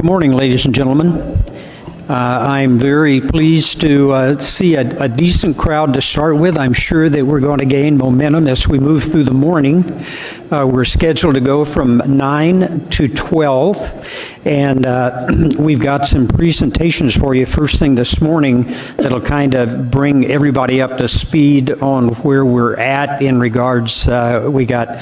Good morning, ladies and gentlemen. I'm very pleased to see a decent crowd to start with. I'm sure that we're going to gain momentum as we move through the morning. We're scheduled to go from 9 to 12, and we've got some presentations for you first thing this morning that'll kind of bring everybody up to speed on where we're at in regards. We got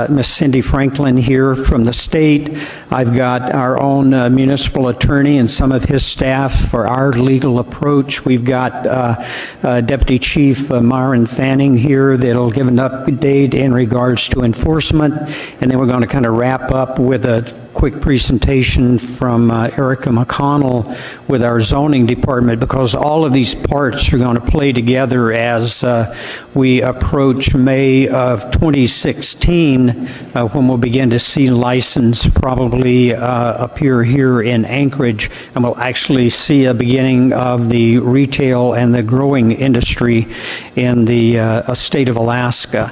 Miss Cindy Franklin here from the state. I've got our own municipal attorney and some of his staff for our legal approach. We've got Deputy Chief Myron Fanning here that'll give an update in regards to enforcement, and then we're going to kind of wrap up with a quick presentation from Erica McConnell with our zoning department, because all of these parts are going to play together as we approach May of 2016 when we'll begin to see license probably appear here in Anchorage, and we'll actually see a beginning of the retail and the growing industry in the state of Alaska.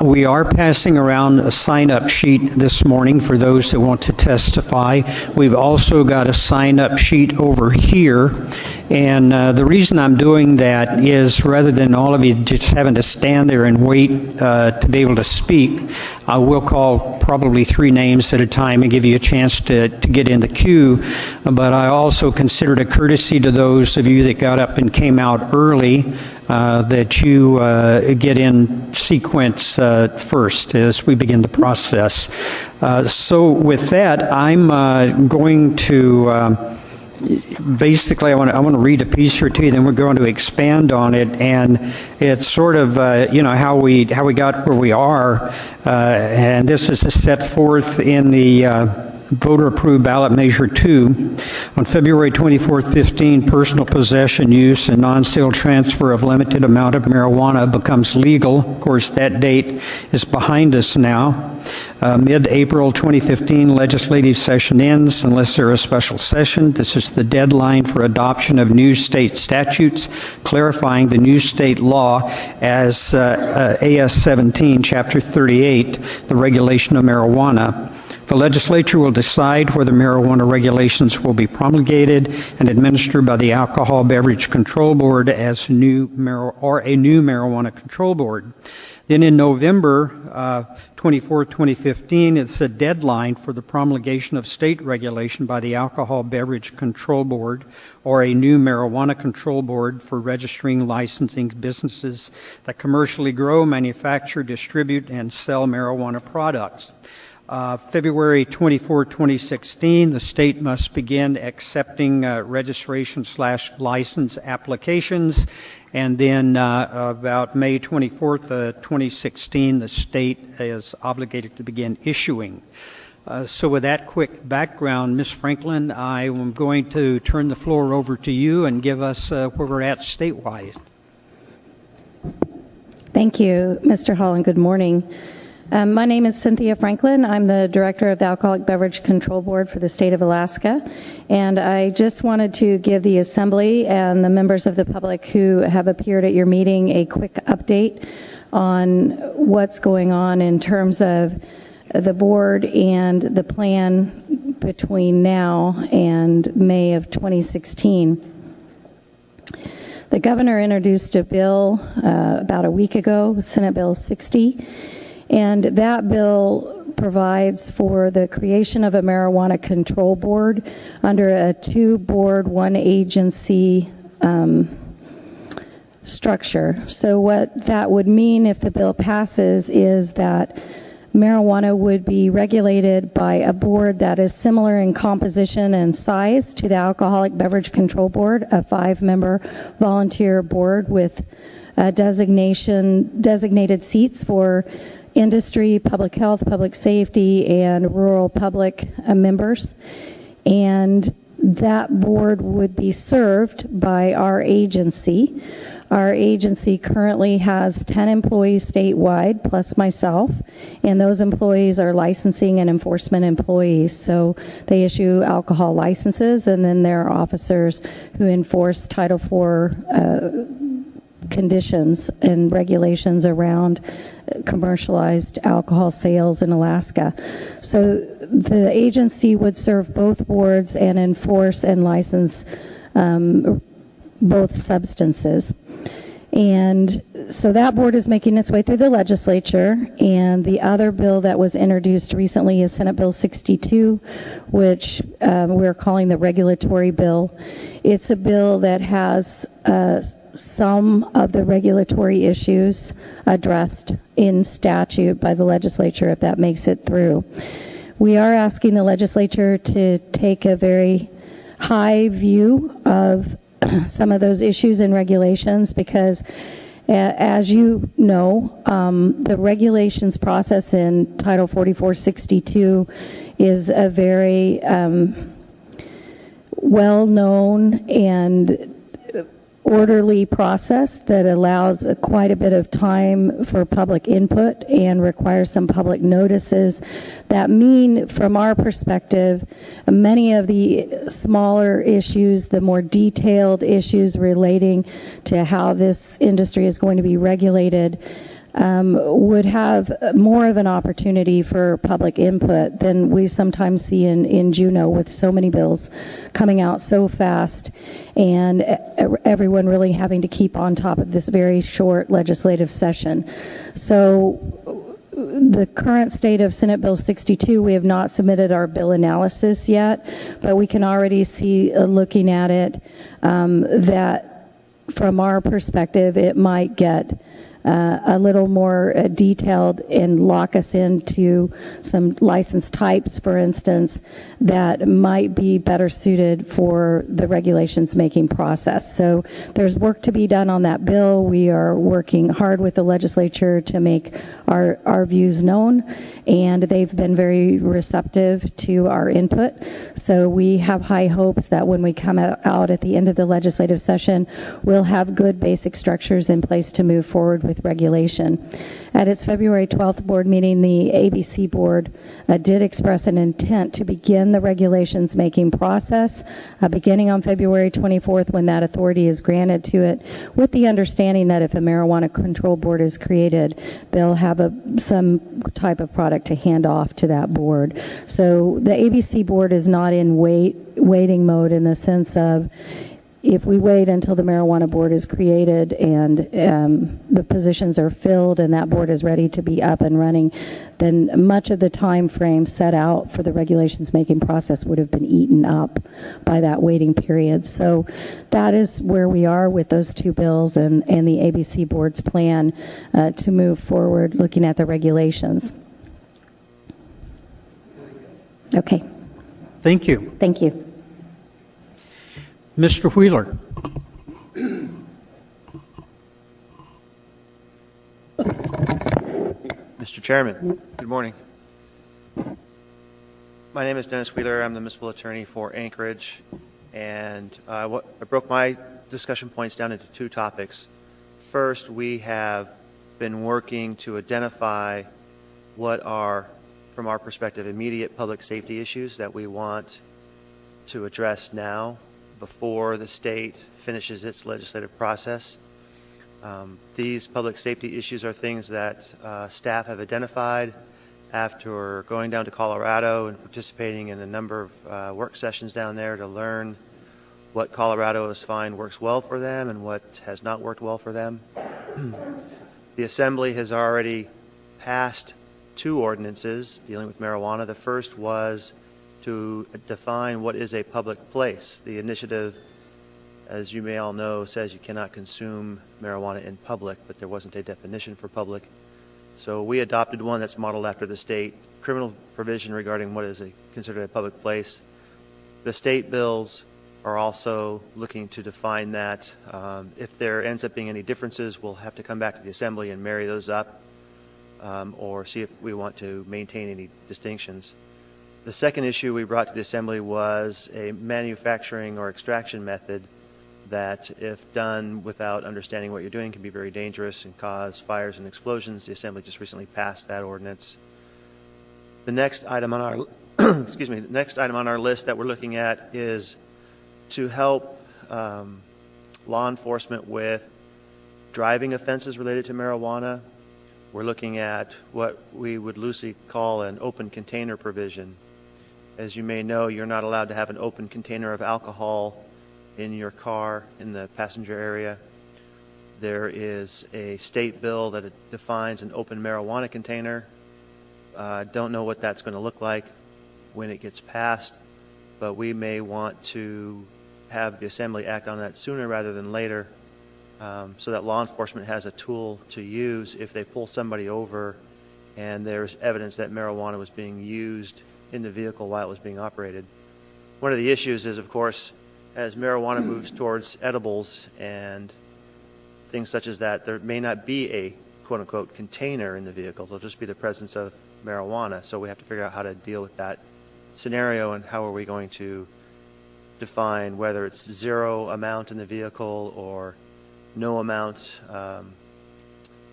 We are passing around a sign-up sheet this morning for those that want to testify. We've also got a sign-up sheet over here, and the reason I'm doing that is rather than all of you just having to stand there and wait to be able to speak, I will call probably 3 names at a time and give you a chance to get in the queue, but I also consider it a courtesy to those of you that got up and came out early that you get in sequence first as we begin the process. So with that, I'm going to basically, I want to read a piece here to you, then we're going to expand on it, and it's sort of, how we got where we are, and this is set forth in the voter-approved ballot measure 2. On February 24th, 15, personal possession, use, and non-sale transfer of limited amount of marijuana becomes legal. Of course, that date is behind us now. Mid-April 2015, legislative session ends unless there is a special session. This is the deadline for adoption of new state statutes clarifying the new state law as AS 17, Chapter 38, the regulation of marijuana. The legislature will decide whether marijuana regulations will be promulgated and administered by the Alcohol Beverage Control Board as a new marijuana control board. Then in November 24, 2015, it's a deadline for the promulgation of state regulation by the Alcohol Beverage Control Board or a new marijuana control board for registering, licensing businesses that commercially grow, manufacture, distribute, and sell marijuana products. February 24, 2016, the state must begin accepting registration/license applications, and then about May 24th, 2016, the state is obligated to begin issuing. So with that quick background, Ms. Franklin, I am going to turn the floor over to you and give us where we're at statewide. Thank you, Mr. Hall, and good morning. My name is Cynthia Franklin. I'm the director of the Alcoholic Beverage Control Board for the state of Alaska, and I just wanted to give the Assembly and the members of the public who have appeared at your meeting a quick update on what's going on in terms of the board and the plan between now and May of 2016. The governor introduced a bill about a week ago, Senate Bill 60, and that bill provides for the creation of a marijuana control board under a 2-board, 1-agency structure. So what that would mean if the bill passes is that marijuana would be regulated by a board that is similar in composition and size to the Alcoholic Beverage Control Board, a 5-member volunteer board with designated seats for industry, public health, public safety, and rural public members. And that board would be served by our agency. Our agency currently has 10 employees statewide, plus myself, and those employees are licensing and enforcement employees. So they issue alcohol licenses, and then there are officers who enforce Title IV conditions and regulations around commercialized alcohol sales in Alaska. So the agency would serve both boards and enforce and license both substances. And so that board is making its way through the legislature, and the other bill that was introduced recently is Senate Bill 62, which we're calling the regulatory bill. It's a bill that has some of the regulatory issues addressed in statute by the legislature if that makes it through. We are asking the legislature to take a very high view of some of those issues and regulations because, as you know, the regulations process in Title 4462 is a very well-known and orderly process that allows quite a bit of time for public input and requires some public notices that mean, from our perspective, many of the smaller issues, the more detailed issues relating to how this industry is going to be regulated, would have more of an opportunity for public input than we sometimes see in Juneau, with so many bills coming out so fast and everyone really having to keep on top of this very short legislative session. So the current state of Senate Bill 62, we have not submitted our bill analysis yet, but we can already see, looking at it, that from our perspective, it might get a little more detailed and lock us into some license types, for instance, that might be better suited for the regulations making process. So there's work to be done on that bill. We are working hard with the legislature to make our views known, and they've been very receptive to our input. So we have high hopes that when we come out at the end of the legislative session, we'll have good basic structures in place to move forward with regulation. At its February 12th board meeting, the ABC board did express an intent to begin the regulations making process beginning on February 24th when that authority is granted to it, with the understanding that if a marijuana control board is created, they'll have some type of product to hand off to that board. So the ABC board is not in waiting mode in the sense of, if we wait until the marijuana board is created and the positions are filled and that board is ready to be up and running, then much of the time frame set out for the regulations making process would have been eaten up by that waiting period. So that is where we are with those two bills and the ABC board's plan to move forward looking at the regulations. Okay. Thank you. Thank you. Mr. Wheeler. Mr. Chairman, good morning. My name is Dennis Wheeler. I'm the municipal attorney for Anchorage, and I broke my discussion points down into two topics. First, we have been working to identify what are, from our perspective, immediate public safety issues that we want to address now before the state finishes its legislative process. These public safety issues are things that staff have identified after going down to Colorado and participating in a number of work sessions down there to learn what Colorado has found works well for them and what has not worked well for them. The Assembly has already passed two ordinances dealing with marijuana. The first was to define what is a public place. The initiative, as you may all know, says you cannot consume marijuana in public, but there wasn't a definition for public. So we adopted one that's modeled after the state criminal provision regarding what is considered a public place. The state bills are also looking to define that. If there ends up being any differences, we'll have to come back to the Assembly and marry those up or see if we want to maintain any distinctions. The second issue we brought to the Assembly was a manufacturing or extraction method that, if done without understanding what you're doing, can be very dangerous and cause fires and explosions. The Assembly just recently passed that ordinance. The next item on our the next item on our list that we're looking at is to help law enforcement with driving offenses related to marijuana. We're looking at what we would loosely call an open container provision. As you may know, you're not allowed to have an open container of alcohol in your car in the passenger area. There is a state bill that defines an open marijuana container. Don't know what that's going to look like when it gets passed, but we may want to have the Assembly act on that sooner rather than later, so that law enforcement has a tool to use if they pull somebody over and there's evidence that marijuana was being used in the vehicle while it was being operated. One of the issues is, of course, as marijuana moves towards edibles and things such as that, there may not be a quote-unquote container in the vehicle. It'll just be the presence of marijuana. So we have to figure out how to deal with that scenario and how are we going to define whether it's zero amount in the vehicle or no amount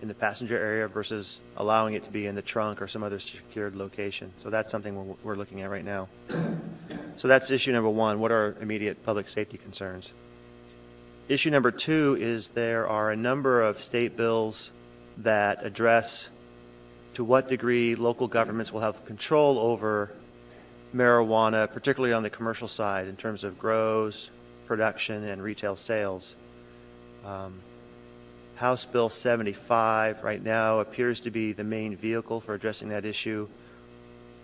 in the passenger area versus allowing it to be in the trunk or some other secured location. So that's something we're looking at right now. So that's issue number one. What are immediate public safety concerns? Issue number two is there are a number of state bills that address to what degree local governments will have control over marijuana, particularly on the commercial side in terms of grows, production, and retail sales. House Bill 75 right now appears to be the main vehicle for addressing that issue.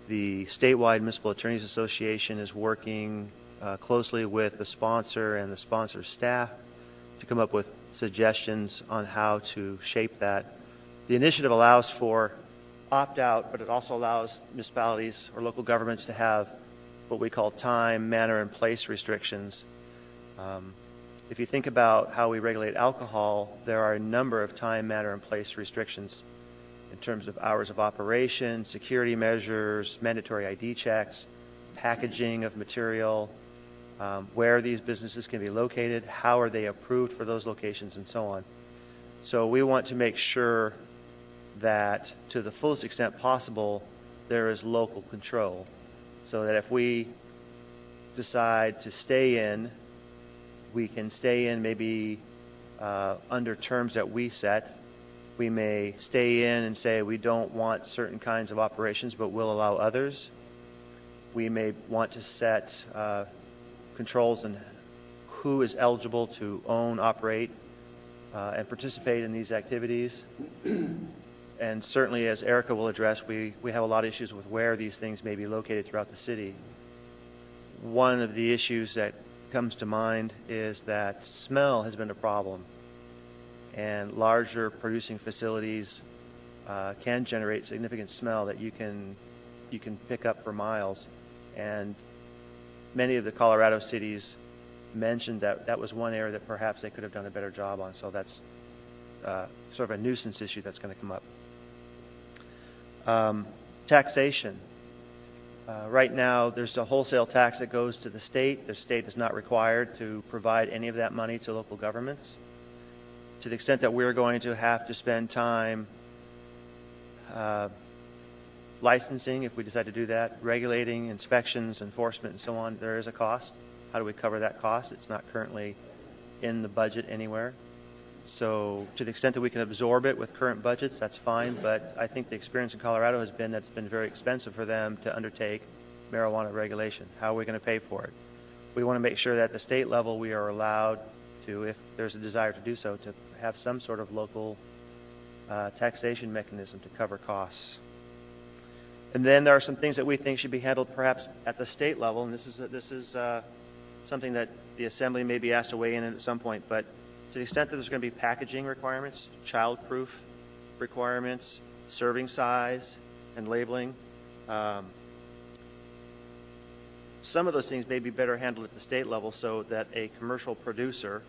The statewide Municipal Attorneys Association is working closely with the sponsor and the sponsor's staff to come up with suggestions on how to shape that. The initiative allows for opt-out, but it also allows municipalities or local governments to have what we call time, manner, and place restrictions. If you think about how we regulate alcohol, there are a number of time, manner, and place restrictions in terms of hours of operation, security measures, mandatory ID checks, packaging of material, where these businesses can be located, how are they approved for those locations, and so on. So we want to make sure that to the fullest extent possible, there is local control, so that if we decide to stay in, we can stay in maybe under terms that we set. We may stay in and say we don't want certain kinds of operations, but we'll allow others. We may want to set controls on who is eligible to own, operate, and participate in these activities. And certainly, as Erica will address, we have a lot of issues with where these things may be located throughout the city. One of the issues that comes to mind is that smell has been a problem, and larger producing facilities can generate significant smell that you can pick up for miles. And many of the Colorado cities mentioned that that was one area that perhaps they could have done a better job on. So that's sort of a nuisance issue that's going to come up. Taxation. Right now, there's a wholesale tax that goes to the state. The state is not required to provide any of that money to local governments. To the extent that we're going to have to spend time licensing, if we decide to do that, regulating, inspections, enforcement, and so on, there is a cost. How do we cover that cost? It's not currently in the budget anywhere. So to the extent that we can absorb it with current budgets, that's fine, but I think the experience in Colorado has been that it's been very expensive for them to undertake marijuana regulation. How are we going to pay for it? We want to make sure that at the state level we are allowed to, if there's a desire to do so, to have some sort of local taxation mechanism to cover costs. And then there are some things that we think should be handled perhaps at the state level, and this is something that the Assembly may be asked to weigh in at some point, but to the extent that there's going to be packaging requirements, child-proof requirements, serving size, and labeling, some of those things may be better handled at the state level so that a commercial producer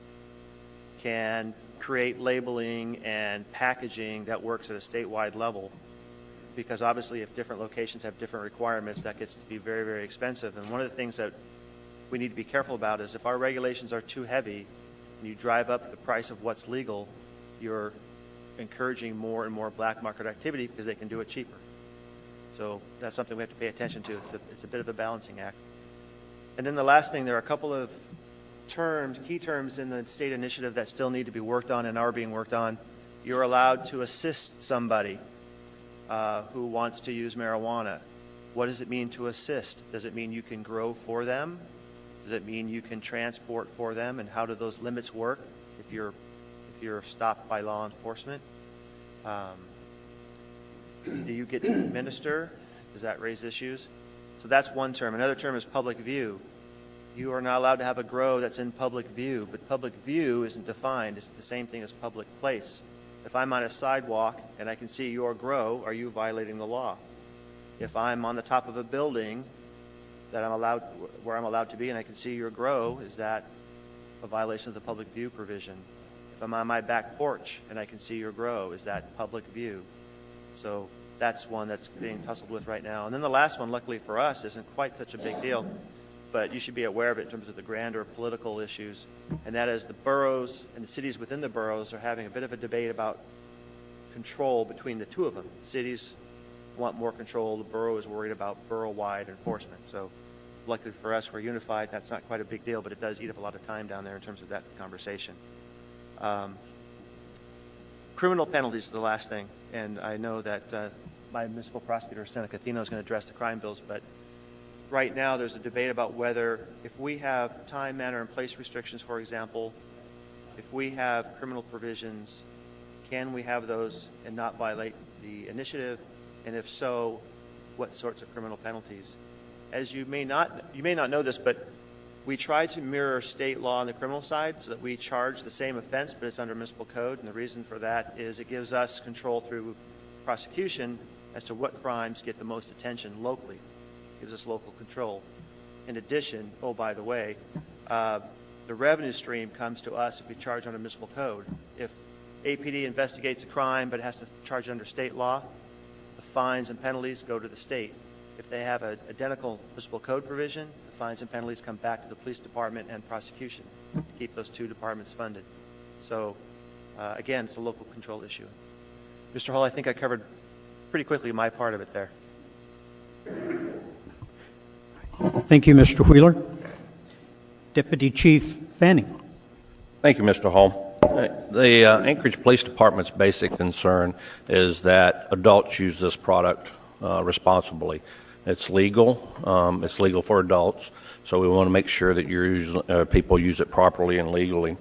can create labeling and packaging that works at a statewide level. Because obviously if different locations have different requirements, that gets to be very, very expensive. And one of the things that we need to be careful about is if our regulations are too heavy and you drive up the price of what's legal, you're encouraging more and more black market activity because they can do it cheaper. So that's something we have to pay attention to. It's a bit of a balancing act. And then the last thing, there are a couple of key terms in the state initiative that still need to be worked on and are being worked on. You're allowed to assist somebody who wants to use marijuana. What does it mean to assist? Does it mean you can grow for them? Does it mean you can transport for them? And how do those limits work if you're stopped by law enforcement? Do you get to administer? Does that raise issues? So that's one term. Another term is public view. You are not allowed to have a grow that's in public view, but public view isn't defined. It's the same thing as public place. If I'm on a sidewalk and I can see your grow, are you violating the law? If I'm on the top of a building that where I'm allowed to be and I can see your grow, is that a violation of the public view provision? If I'm on my back porch and I can see your grow, is that public view? So that's one that's being tussled with right now. And then the last one, luckily for us, isn't quite such a big deal, but you should be aware of it in terms of the grander political issues, and that is the boroughs and the cities within the boroughs are having a bit of a debate about control between the two of them. Cities want more control. The borough is worried about borough-wide enforcement. So luckily for us, we're unified. That's not quite a big deal, but it does eat up a lot of time down there in terms of that conversation. Criminal penalties is the last thing, and I know that my municipal prosecutor, Seneca Atheno, is going to address the crime bills, but right now there's a debate about whether, if we have time, manner, and place restrictions, for example, if we have criminal provisions, can we have those and not violate the initiative? And if so, what sorts of criminal penalties? As you may not know this, but we try to mirror state law on the criminal side so that we charge the same offense, but it's under municipal code. And the reason for that is it gives us control through prosecution as to what crimes get the most attention locally. It gives us local control. In addition, oh, by the way, the revenue stream comes to us if we charge under municipal code. If APD investigates a crime but has to charge it under state law, the fines and penalties go to the state. If they have an identical municipal code provision, the fines and penalties come back to the police department and prosecution to keep those two departments funded. So, again, it's a local control issue. Mr. Hall, I think I covered pretty quickly my part of it there. Thank you, Mr. Wheeler. Deputy Chief Fanning. Thank you, Mr. Hall. The Anchorage Police Department's basic concern is that adults use this product responsibly. It's legal. It's legal for adults, so we want to make sure that people use it properly and legally.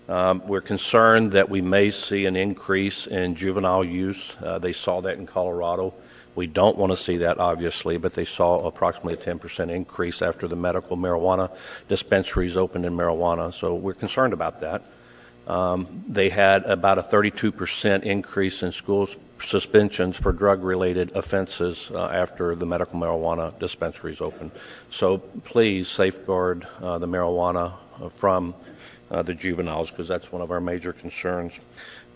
We're concerned that we may see an increase in juvenile use. They saw that in Colorado. We don't want to see that, obviously, but they saw approximately a 10% increase after the medical marijuana dispensaries opened in marijuana, so we're concerned about that. They had about a 32% increase in school suspensions for drug-related offenses after the medical marijuana dispensaries opened. So please safeguard the marijuana from the juveniles, because that's one of our major concerns.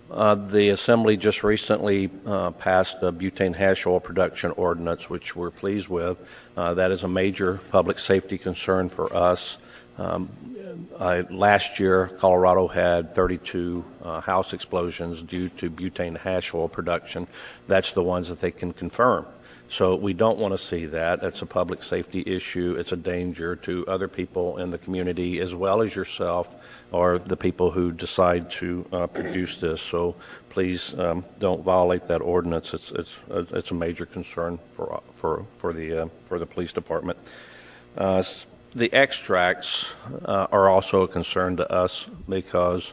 The Assembly just recently passed a butane hash oil production ordinance, which we're pleased with. That is a major public safety concern for us. Last year, Colorado had 32 house explosions due to butane hash oil production. That's the ones that they can confirm. So we don't want to see that. It's a public safety issue. It's a danger to other people in the community as well as yourself or the people who decide to produce this. So please don't violate that ordinance. It's a major concern for the police department. The extracts are also a concern to us because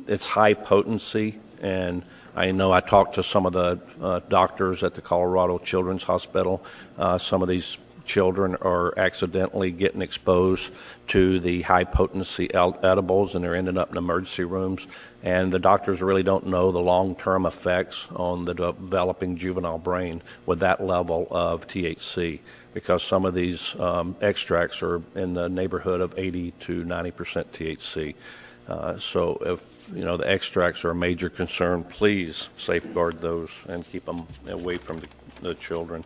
it's high potency, and I know I talked to some of the doctors at the Colorado Children's Hospital. Some of these children are accidentally getting exposed to the high potency edibles, and they're ending up in emergency rooms. And the doctors really don't know the long-term effects on the developing juvenile brain with that level of THC, because some of these extracts are in the neighborhood of 80 to 90% THC. So if the extracts are a major concern, please safeguard those and keep them away from the children.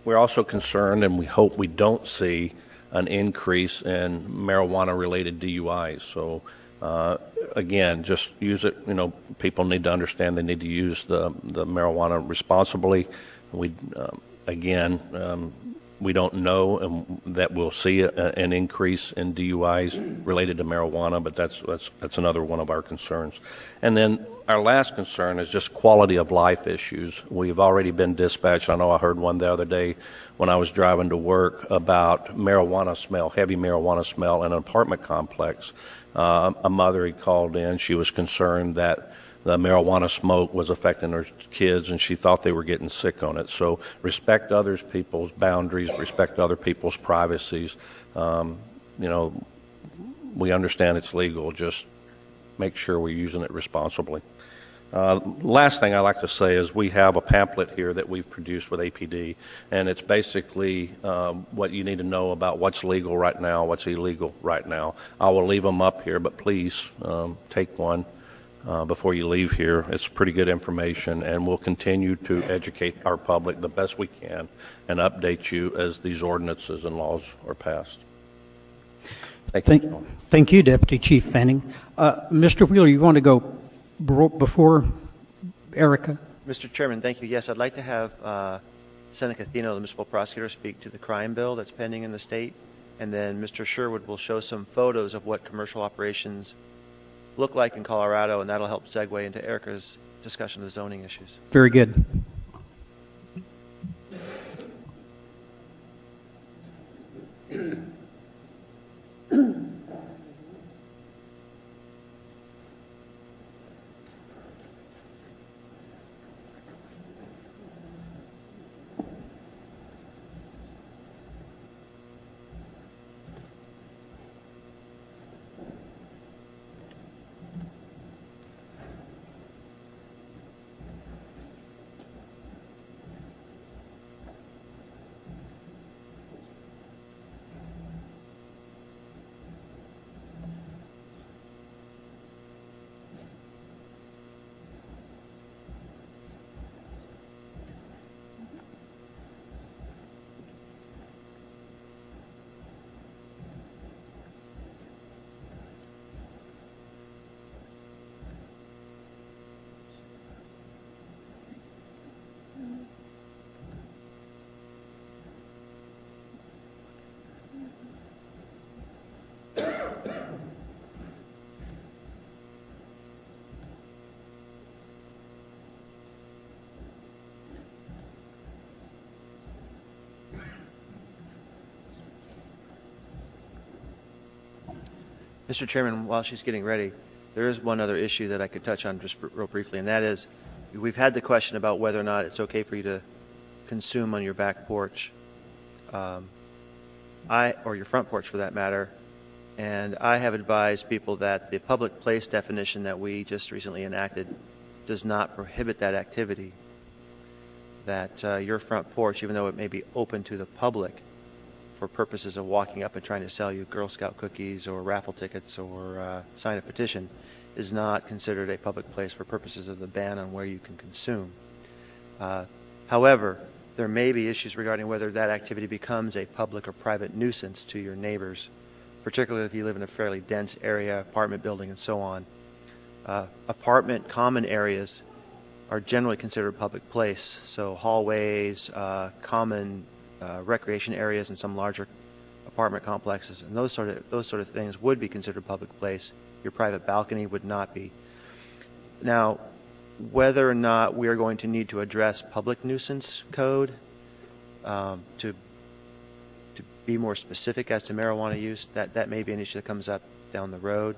We're also concerned, and we hope we don't see an increase in marijuana-related DUIs. So again, just use it. People need to understand they need to use the marijuana responsibly. We we don't know that we'll see an increase in DUIs related to marijuana, but that's another one of our concerns. And then our last concern is just quality of life issues. We've already been dispatched. I know I heard one the other day when I was driving to work about marijuana smell, heavy marijuana smell in an apartment complex. A mother had called in. She was concerned that the marijuana smoke was affecting her kids, and she thought they were getting sick on it. So respect other people's boundaries, respect other people's privacies. We understand it's legal. Just make sure we're using it responsibly. Last thing I like to say is we have a pamphlet here that we've produced with APD, and it's basically what you need to know about what's legal right now, what's illegal right now. I will leave them up here, but please take one before you leave here. It's pretty good information, and we'll continue to educate our public the best we can and update you as these ordinances and laws are passed. Thank you, Deputy Chief Fanning. Mr. Wheeler, you want to go before Erica? Mr. Chairman, thank you. Yes, I'd like to have Seneca Atheno, the municipal prosecutor, speak to the crime bill that's pending in the state, and then Mr. Sherwood will show some photos of what commercial operations look like in Colorado, and that'll help segue into Erica's discussion of zoning issues. Very good. Mr. Chairman, while she's getting ready, there is one other issue that I could touch on just real briefly, and that is we've had the question about whether or not it's okay for you to consume on your back porch, or your front porch for that matter. And I have advised people that the public place definition that we just recently enacted does not prohibit that activity, that your front porch, even though it may be open to the public for purposes of walking up and trying to sell you Girl Scout cookies or raffle tickets or sign a petition, is not considered a public place for purposes of the ban on where you can consume. However, there may be issues regarding whether that activity becomes a public or private nuisance to your neighbors, particularly if you live in a fairly dense area, apartment building, and so on. Apartment common areas are generally considered a public place, so hallways, common recreation areas in some larger apartment complexes, and those sort of things would be considered a public place. Your private balcony would not be. Now, whether or not we are going to need to address public nuisance code to be more specific as to marijuana use, that may be an issue that comes up down the road.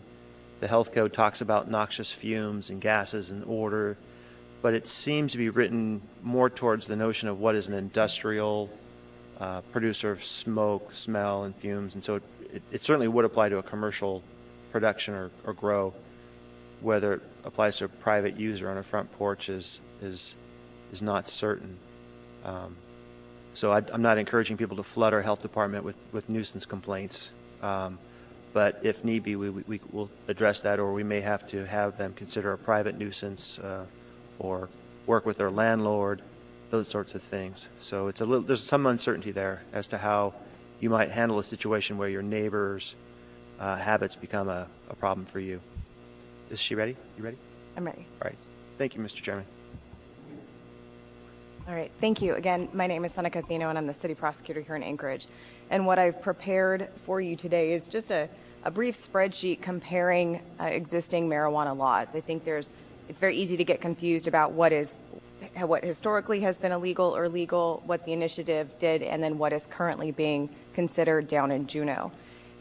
The health code talks about noxious fumes and gases and odor, but it seems to be written more towards the notion of what is an industrial producer of smoke, smell, and fumes, and so it certainly would apply to a commercial production or grow. Whether it applies to a private user on a front porch is not certain. So I'm not encouraging people to flood our health department with nuisance complaints, but if need be, we will address that, or we may have to have them consider a private nuisance or work with their landlord, those sorts of things. So there's some uncertainty there as to how you might handle a situation where your neighbor's habits become a problem for you. Is she ready? You ready? I'm ready. All right. Thank you, Mr. Chairman. All right, thank you. Again, my name is Seneca Atheno, and I'm the city prosecutor here in Anchorage. And what I've prepared for you today is just a brief spreadsheet comparing existing marijuana laws. I think it's very easy to get confused about what historically has been illegal or legal, what the initiative did, and then what is currently being considered down in Juneau.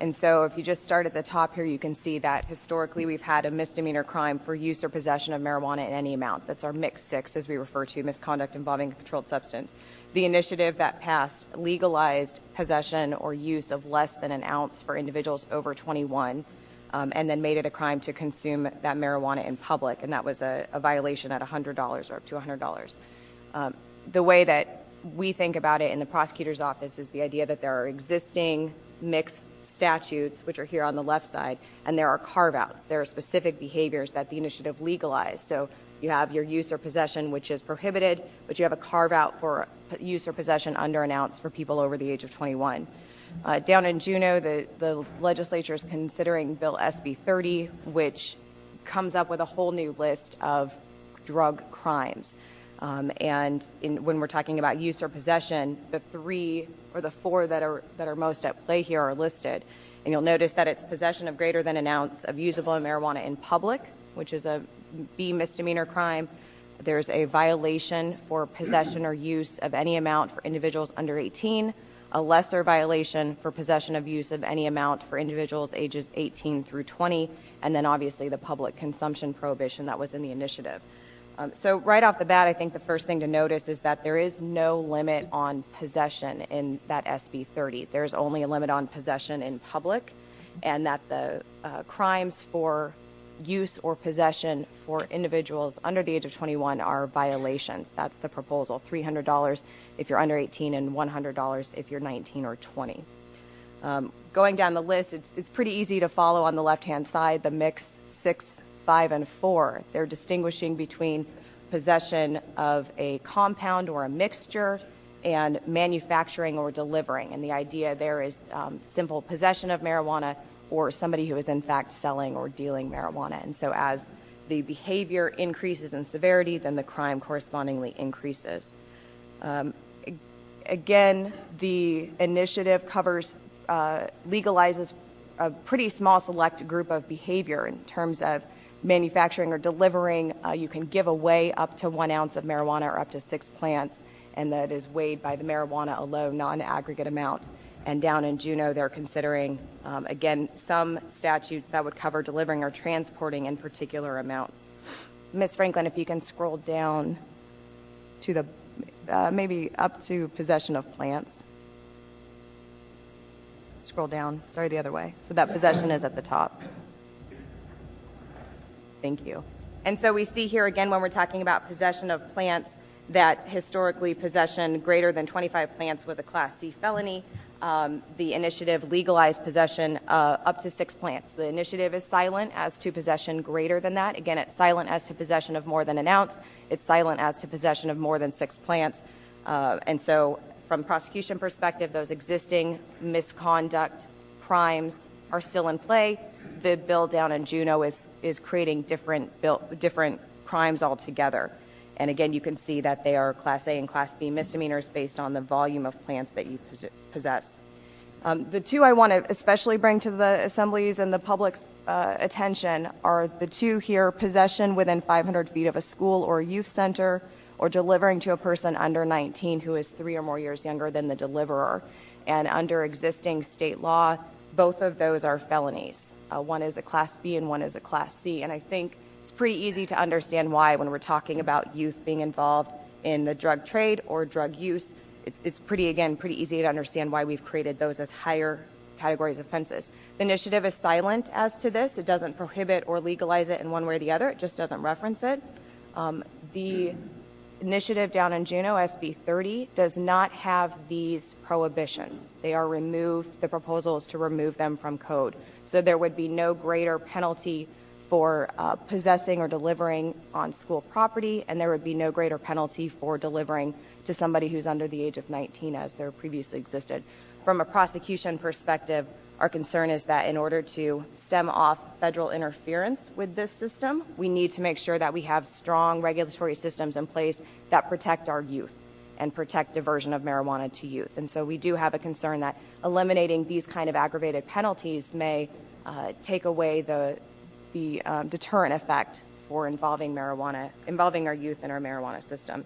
And so if you just start at the top here, you can see that historically we've had a misdemeanor crime for use or possession of marijuana in any amount. That's our mix 6, as we refer to, misconduct involving a controlled substance. The initiative that passed legalized possession or use of less than an ounce for individuals over 21, and then made it a crime to consume that marijuana in public, and that was a violation at $100 or up to $100. The way that we think about it in the prosecutor's office is the idea that there are existing mixed statutes, which are here on the left side, and there are carve-outs. There are specific behaviors that the initiative legalized. So you have your use or possession, which is prohibited, but you have a carve-out for use or possession under an ounce for people over the age of 21. Down in Juneau, the legislature is considering Bill SB 30, which comes up with a whole new list of drug crimes. And when we're talking about use or possession, the 3 or the 4 that are most at play here are listed. And you'll notice that it's possession of greater than an ounce of usable marijuana in public, which is a B misdemeanor crime. There's a violation for possession or use of any amount for individuals under 18, a lesser violation for possession of use of any amount for individuals ages 18 through 20, and then obviously the public consumption prohibition that was in the initiative. So right off the bat, I think the first thing to notice is that there is no limit on possession in that SB 30. There's only a limit on possession in public, and that the crimes for use or possession for individuals under the age of 21 are violations. That's the proposal, $300 if you're under 18 and $100 if you're 19 or 20. Going down the list, it's pretty easy to follow on the left-hand side, the mix 6, 5, and 4. They're distinguishing between possession of a compound or a mixture and manufacturing or delivering. And the idea there is simple possession of marijuana or somebody who is in fact selling or dealing marijuana. And so as the behavior increases in severity, then the crime correspondingly increases. Again, the initiative legalizes a pretty small select group of behavior in terms of manufacturing or delivering. You can give away up to 1 ounce of marijuana or up to 6 plants, and that is weighed by the marijuana alone, non-aggregate amount. And down in Juneau, they're considering, again, some statutes that would cover delivering or transporting in particular amounts. Ms. Franklin, if you can scroll down to the, maybe up to possession of plants. Scroll down, sorry, the other way. So that possession is at the top. Thank you. And so we see here again when we're talking about possession of plants that historically possession greater than 25 plants was a Class C felony. The initiative legalized possession up to 6 plants. The initiative is silent as to possession greater than that. Again, it's silent as to possession of more than an ounce. It's silent as to possession of more than 6 plants. And so from prosecution perspective, those existing misconduct crimes are still in play. The bill down in Juneau is creating different crimes altogether. And again, you can see that they are Class A and Class B misdemeanors based on the volume of plants that you possess. The two I want to especially bring to the Assembly's and the public's attention are the two here: possession within 500 feet of a school or a youth center, or delivering to a person under 19 who is 3 or more years younger than the deliverer. And under existing state law, both of those are felonies. One is a Class B and one is a Class C. And I think it's pretty easy to understand why when we're talking about youth being involved in the drug trade or drug use. It's pretty easy to understand why we've created those as higher categories of offenses. The initiative is silent as to this. It doesn't prohibit or legalize it in one way or the other. It just doesn't reference it. The initiative down in Juneau, SB 30, does not have these prohibitions. They are removed. The proposal is to remove them from code. So there would be no greater penalty for possessing or delivering on school property, and there would be no greater penalty for delivering to somebody who's under the age of 19 as there previously existed. From a prosecution perspective, our concern is that in order to stem off federal interference with this system, we need to make sure that we have strong regulatory systems in place that protect our youth. and protect diversion of marijuana to youth. And so we do have a concern that eliminating these kind of aggravated penalties may take away the deterrent effect for involving our youth in our marijuana system.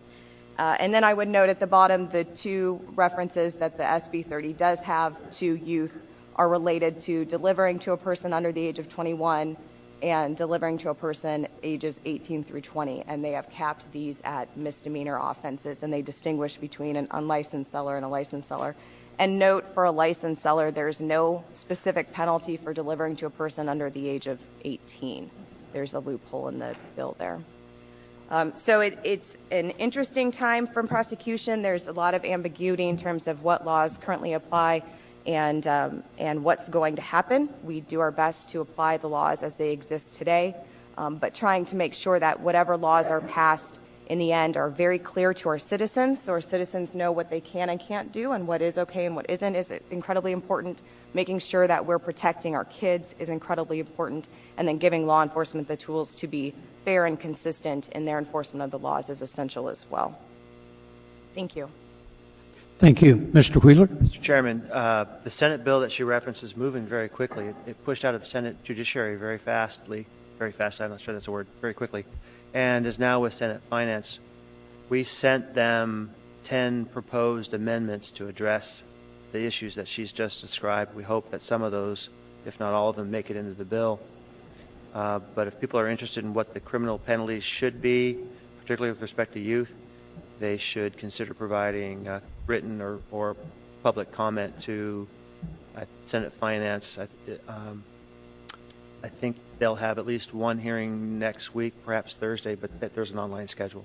And then I would note at the bottom, the two references that the SB 30 does have to youth are related to delivering to a person under the age of 21 and delivering to a person ages 18 through 20. And they have capped these at misdemeanor offenses, and they distinguish between an unlicensed seller and a licensed seller. And note, for a licensed seller, there's no specific penalty for delivering to a person under the age of 18. There's a loophole in the bill there. So it's an interesting time from prosecution. There's a lot of ambiguity in terms of what laws currently apply and what's going to happen. We do our best to apply the laws as they exist today, but trying to make sure that whatever laws are passed in the end are very clear to our citizens, so our citizens know what they can and can't do and what is okay and what isn't is incredibly important. Making sure that we're protecting our kids is incredibly important, and then giving law enforcement the tools to be fair and consistent in their enforcement of the laws is essential as well. Thank you. Thank you. Mr. Wheeler? Mr. Chairman, the Senate bill that she referenced is moving very quickly. It pushed out of Senate Judiciary very fast, I'm not sure that's a word, very quickly, and is now with Senate Finance. We sent them 10 proposed amendments to address the issues that she's just described. We hope that some of those, if not all of them, make it into the bill. But if people are interested in what the criminal penalties should be, particularly with respect to youth, they should consider providing written or public comment to Senate Finance. I think they'll have at least one hearing next week, perhaps Thursday, but there's an online schedule.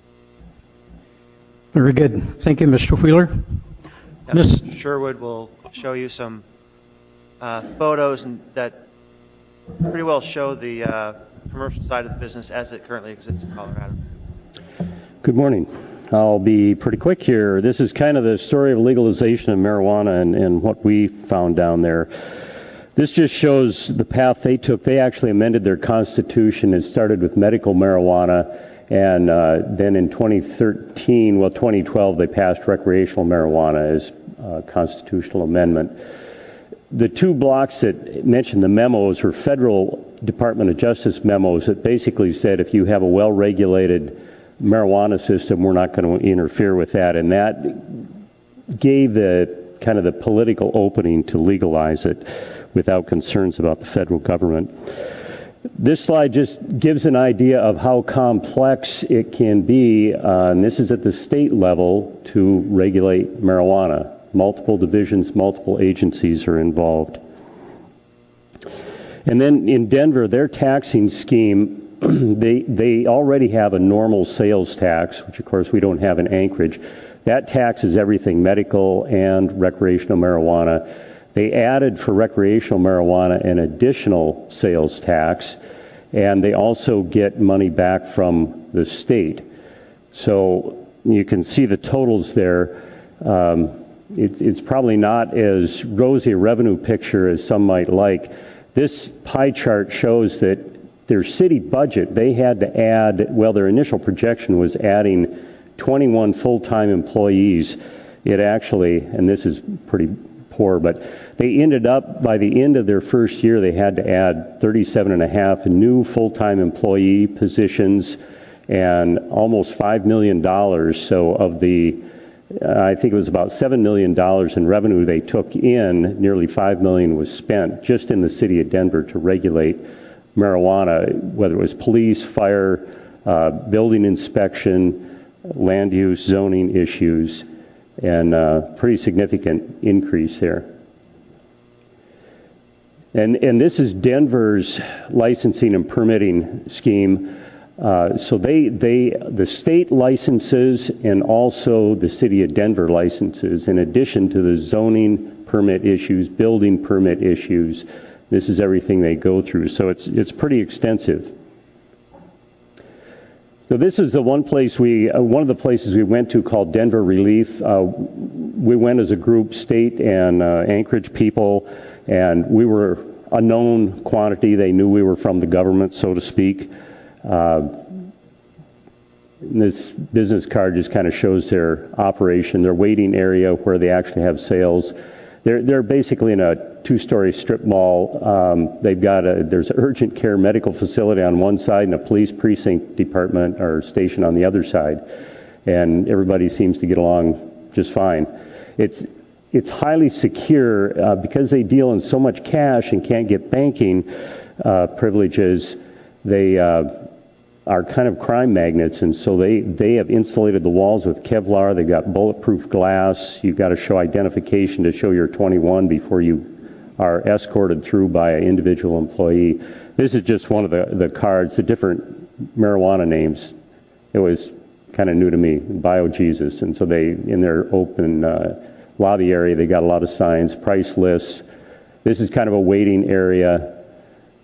Very good. Thank you, Mr. Wheeler. Ms. Sherwood will show you some photos that pretty well show the commercial side of the business as it currently exists in Colorado. Good morning. I'll be pretty quick here. This is kind of the story of legalization of marijuana and what we found down there. This just shows the path they took. They actually amended their constitution. It started with medical marijuana, and then in 2012, they passed recreational marijuana as a constitutional amendment. The two blocks that mentioned the memos were federal Department of Justice memos that basically said if you have a well-regulated marijuana system, we're not going to interfere with that. And that gave the kind of the political opening to legalize it without concerns about the federal government. This slide just gives an idea of how complex it can be, and this is at the state level, to regulate marijuana. Multiple divisions, multiple agencies are involved. And then in Denver, their taxing scheme, they already have a normal sales tax, which of course we don't have in Anchorage. That taxes everything, medical and recreational marijuana. They added for recreational marijuana an additional sales tax, and they also get money back from the state. So you can see the totals there. It's probably not as rosy a revenue picture as some might like. This pie chart shows that their city budget, they had to add, well, their initial projection was adding 21 full-time employees. It actually, and this is pretty poor, but they ended up, by the end of their first year, they had to add 37 and a half new full-time employee positions and almost $5 million. So of the, I think it was about $7 million in revenue they took in, nearly $5 million was spent just in the city of Denver to regulate marijuana, whether it was police, fire, building inspection, land use, zoning issues, and pretty significant increase there. And this is Denver's licensing and permitting scheme. So the state licenses and also the city of Denver licenses, in addition to the zoning permit issues, building permit issues. This is everything they go through. So it's pretty extensive. So this is the one of the places we went to called Denver Relief. We went as a group, state and Anchorage people, and we were a known quantity. They knew we were from the government, so to speak. This business card just kind of shows their operation, their waiting area where they actually have sales. They're basically in a two-story strip mall. There's an urgent care medical facility on one side and a police precinct department or station on the other side. And everybody seems to get along just fine. It's highly secure because they deal in so much cash and can't get banking privileges. They are kind of crime magnets, and so they have insulated the walls with Kevlar. They've got bulletproof glass. You've got to show identification to show you're 21 before you are escorted through by an individual employee. This is just one of the cards, the different marijuana names. It was kind of new to me, Bio-Jesus, and so in their open lobby area, they got a lot of signs, price lists. This is kind of a waiting area.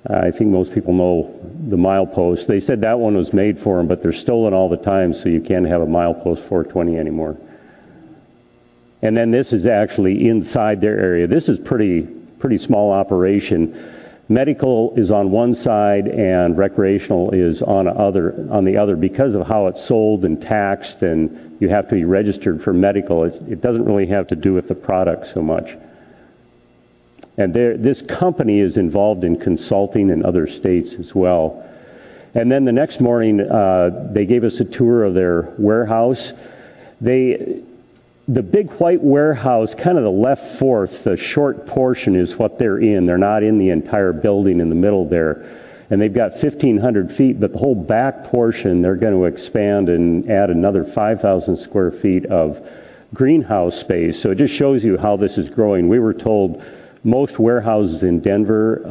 I think most people know the milepost. They said that one was made for them, but they're stolen all the time, so you can't have a milepost 420 anymore. And then this is actually inside their area. This is pretty small operation. Medical is on one side and recreational is on the other. Because of how it's sold and taxed, and you have to be registered for medical, it doesn't really have to do with the product so much. And this company is involved in consulting in other states as well. And then the next morning, they gave us a tour of their warehouse. The big white warehouse, kind of the left fourth, the short portion is what they're in. They're not in the entire building in the middle there. And they've got 1,500 feet, but the whole back portion, they're going to expand and add another 5,000 square feet of greenhouse space. So it just shows you how this is growing. We were told most warehouses in Denver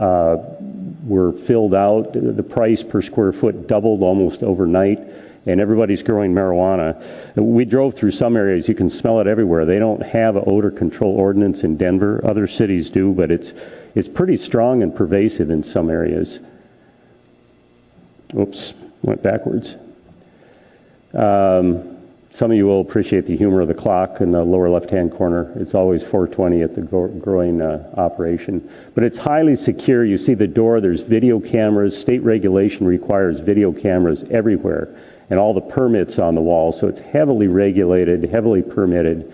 were filled out. The price per square foot doubled almost overnight, and everybody's growing marijuana. We drove through some areas. You can smell it everywhere. They don't have an odor control ordinance in Denver. Other cities do, but it's pretty strong and pervasive in some areas. Oops, went backwards. Some of you will appreciate the humor of the clock in the lower left-hand corner. It's always 4:20 at the growing operation. But it's highly secure. You see the door, there's video cameras. State regulation requires video cameras everywhere, and all the permits on the wall. So it's heavily regulated, heavily permitted.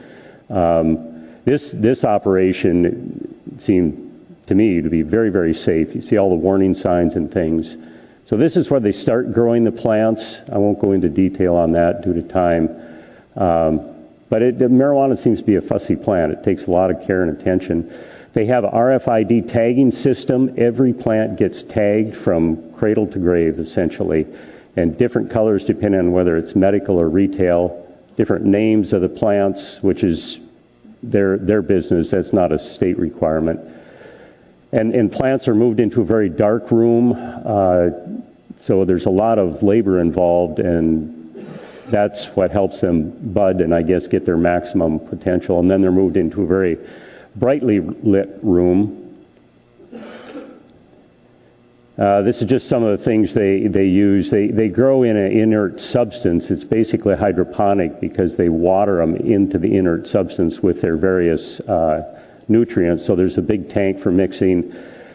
This operation seemed to me to be very, very safe. You see all the warning signs and things. So this is where they start growing the plants. I won't go into detail on that due to time. But marijuana seems to be a fussy plant. It takes a lot of care and attention. They have an RFID tagging system. Every plant gets tagged from cradle to grave, essentially, and different colors depending on whether it's medical or retail, different names of the plants, which is their business. That's not a state requirement. And plants are moved into a very dark room, so there's a lot of labor involved, and that's what helps them bud and I guess get their maximum potential. And then they're moved into a very brightly lit room. This is just some of the things they use. They grow in an inert substance. It's basically hydroponic because they water them into the inert substance with their various nutrients. So there's a big tank for mixing.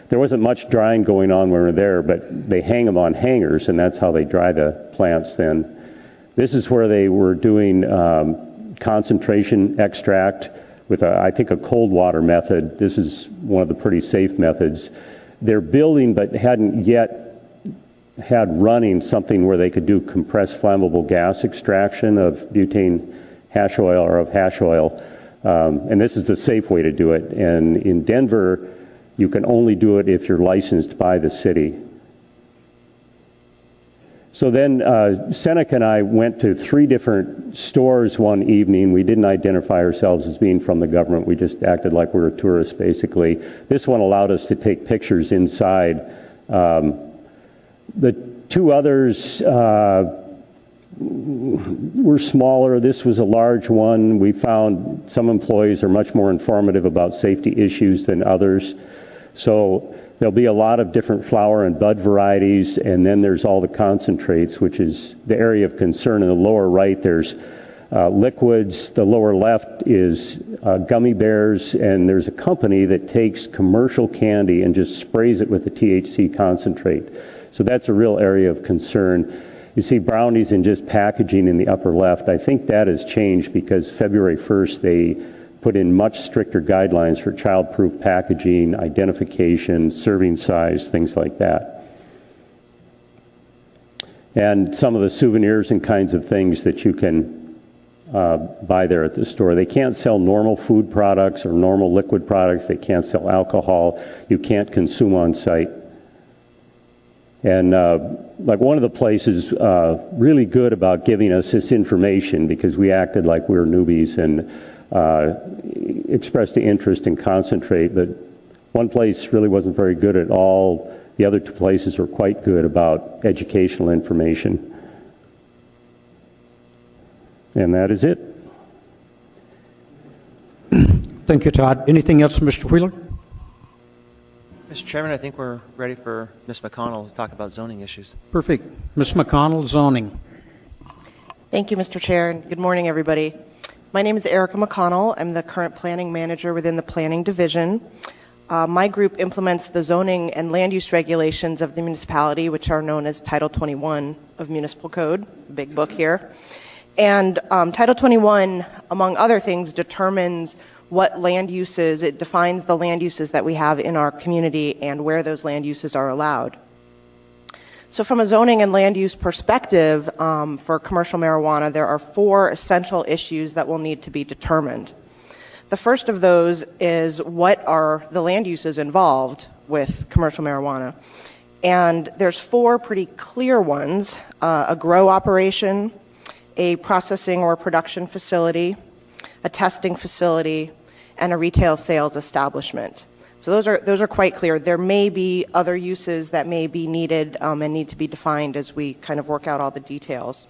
There wasn't much drying going on when we were there, but they hang them on hangers, and that's how they dry the plants then. This is where they were doing concentration extract with, I think, a cold water method. This is one of the pretty safe methods. They're building, but hadn't yet had running something where they could do compressed flammable gas extraction of butane hash oil or of hash oil. And this is the safe way to do it. And in Denver, you can only do it if you're licensed by the city. So then Seneca and I went to 3 different stores one evening. We didn't identify ourselves as being from the government. We just acted like we were tourists, basically. This one allowed us to take pictures inside. The 2 others were smaller. This was a large one. We found some employees are much more informative about safety issues than others. So there'll be a lot of different flower and bud varieties, and then there's all the concentrates, which is the area of concern. In the lower right, there's liquids. The lower left is gummy bears, and there's a company that takes commercial candy and just sprays it with the THC concentrate. So that's a real area of concern. You see brownies and just packaging in the upper left. I think that has changed because February 1st they put in much stricter guidelines for child-proof packaging, identification, serving size, things like that. And some of the souvenirs and kinds of things that you can buy there at the store. They can't sell normal food products or normal liquid products. They can't sell alcohol. You can't consume on site. And like one of the places really good about giving us this information because we acted like we were newbies and expressed the interest in concentrate, but one place really wasn't very good at all. The other two places were quite good about educational information. And that is it. Thank you, Todd. Anything else, Mr. Wheeler? Mr. Chairman, I think we're ready for Ms. McConnell to talk about zoning issues. Perfect. Ms. McConnell, zoning. Thank you, Mr. Chair, and good morning, everybody. My name is Erica McConnell. I'm the current planning manager within the Planning Division. My group implements the zoning and land use regulations of the municipality, which are known as Title 21 of Municipal Code, big book here. And Title 21, among other things, determines what land uses, it defines the land uses that we have in our community and where those land uses are allowed. So from a zoning and land use perspective, for commercial marijuana, there are 4 essential issues that will need to be determined. The first of those is what are the land uses involved with commercial marijuana? And there's 4 pretty clear ones: a grow operation, a processing or production facility, a testing facility, and a retail sales establishment. So those are quite clear. There may be other uses that may be needed and need to be defined as we kind of work out all the details.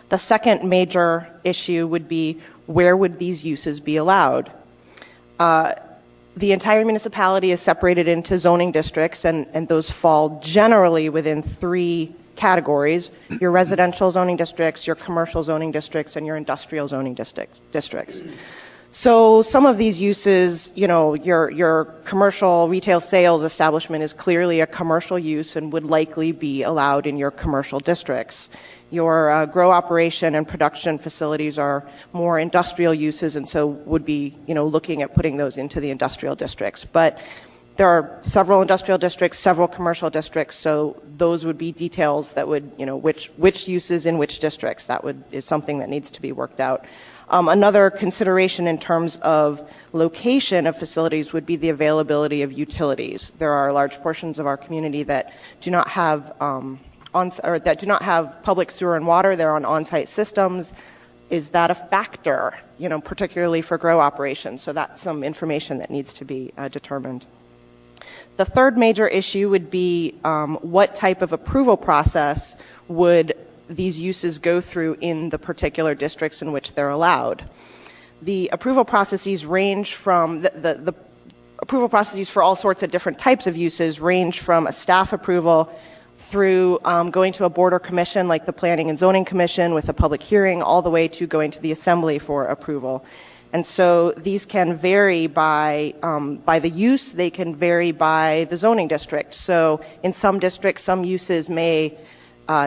The second major issue would be where would these uses be allowed? The entire municipality is separated into zoning districts, and those fall generally within 3 categories: your residential zoning districts, your commercial zoning districts, and your industrial zoning districts. So some of these uses, you know, your commercial retail sales establishment is clearly a commercial use and would likely be allowed in your commercial districts. Your grow operation and production facilities are more industrial uses, and so would be, you know, looking at putting those into the industrial districts. But there are several industrial districts, several commercial districts, so those would be details that would, you know, which uses in which districts. That is something that needs to be worked out. Another consideration in terms of location of facilities would be the availability of utilities. There are large portions of our community that do not have public sewer and water. They're on on-site systems. Is that a factor, you know, particularly for grow operations? So that's some information that needs to be determined. The third major issue would be what type of approval process would these uses go through in the particular districts in which they're allowed. The approval processes range from, the approval processes for all sorts of different types of uses range from a staff approval through going to a board or commission like the Planning and Zoning Commission with a public hearing, all the way to going to the Assembly for approval. And so these can vary by the use, they can vary by the zoning district. So in some districts, some uses may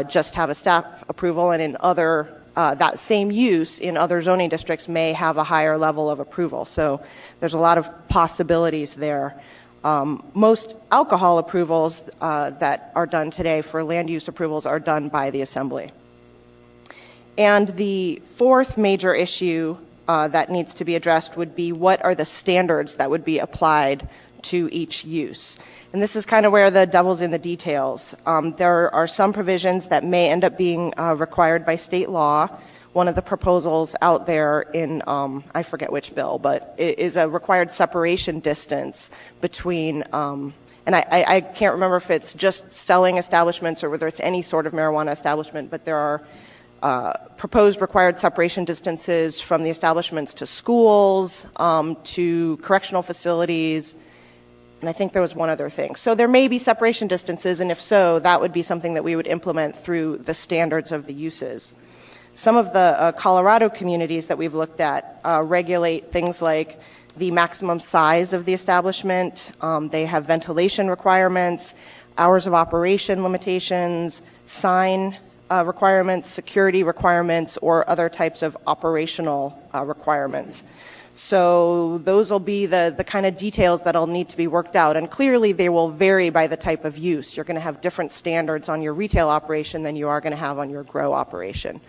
just have a staff approval, and in other, that same use in other zoning districts may have a higher level of approval. So there's a lot of possibilities there. Most alcohol approvals that are done today for land use approvals are done by the Assembly. And the fourth major issue that needs to be addressed would be what are the standards that would be applied to each use. And this is kind of where the devil's in the details. There are some provisions that may end up being required by state law. One of the proposals out there in, I forget which bill, but it is a required separation distance between, and I can't remember if it's just selling establishments or whether it's any sort of marijuana establishment, but there are proposed required separation distances from the establishments to schools, to correctional facilities, and I think there was one other thing. So there may be separation distances, and if so, that would be something that we would implement through the standards of the uses. Some of the Colorado communities that we've looked at regulate things like the maximum size of the establishment. They have ventilation requirements, hours of operation limitations, sign requirements, security requirements, or other types of operational requirements. So those will be the kind of details that'll need to be worked out. And clearly they will vary by the type of use. You're going to have different standards on your retail operation than you are going to have on your grow operation.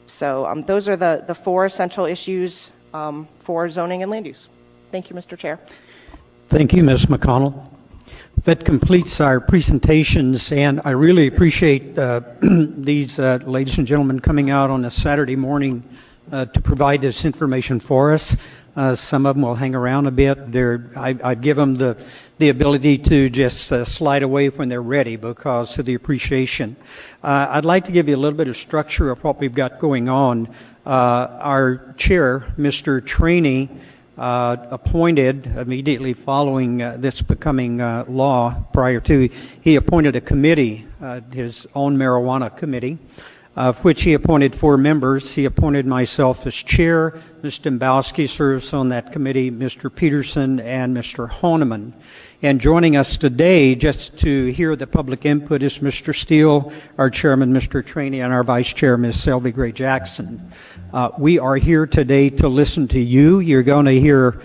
So those are the four essential issues for zoning and land use. Thank you, Mr. Chair. Thank you, Ms. McConnell. That completes our presentations, and I really appreciate these ladies and gentlemen coming out on a Saturday morning to provide this information for us. Some of them will hang around a bit. I give them the ability to just slide away when they're ready because of the appreciation. I'd like to give you a little bit of structure of what we've got going on. Our chair, Mr. Trainey, appointed immediately following this becoming law prior to, he appointed a committee, his own marijuana committee, of which he appointed 4 members. He appointed myself as chair. Mr. Dembowski serves on that committee, Mr. Peterson, and Mr. Honeman. And joining us today, just to hear the public input, is Mr. Steele, our chairman, Mr. Trainey, and our vice chair, Ms. Selby Gray Jackson. We are here today to listen to you. You're going to hear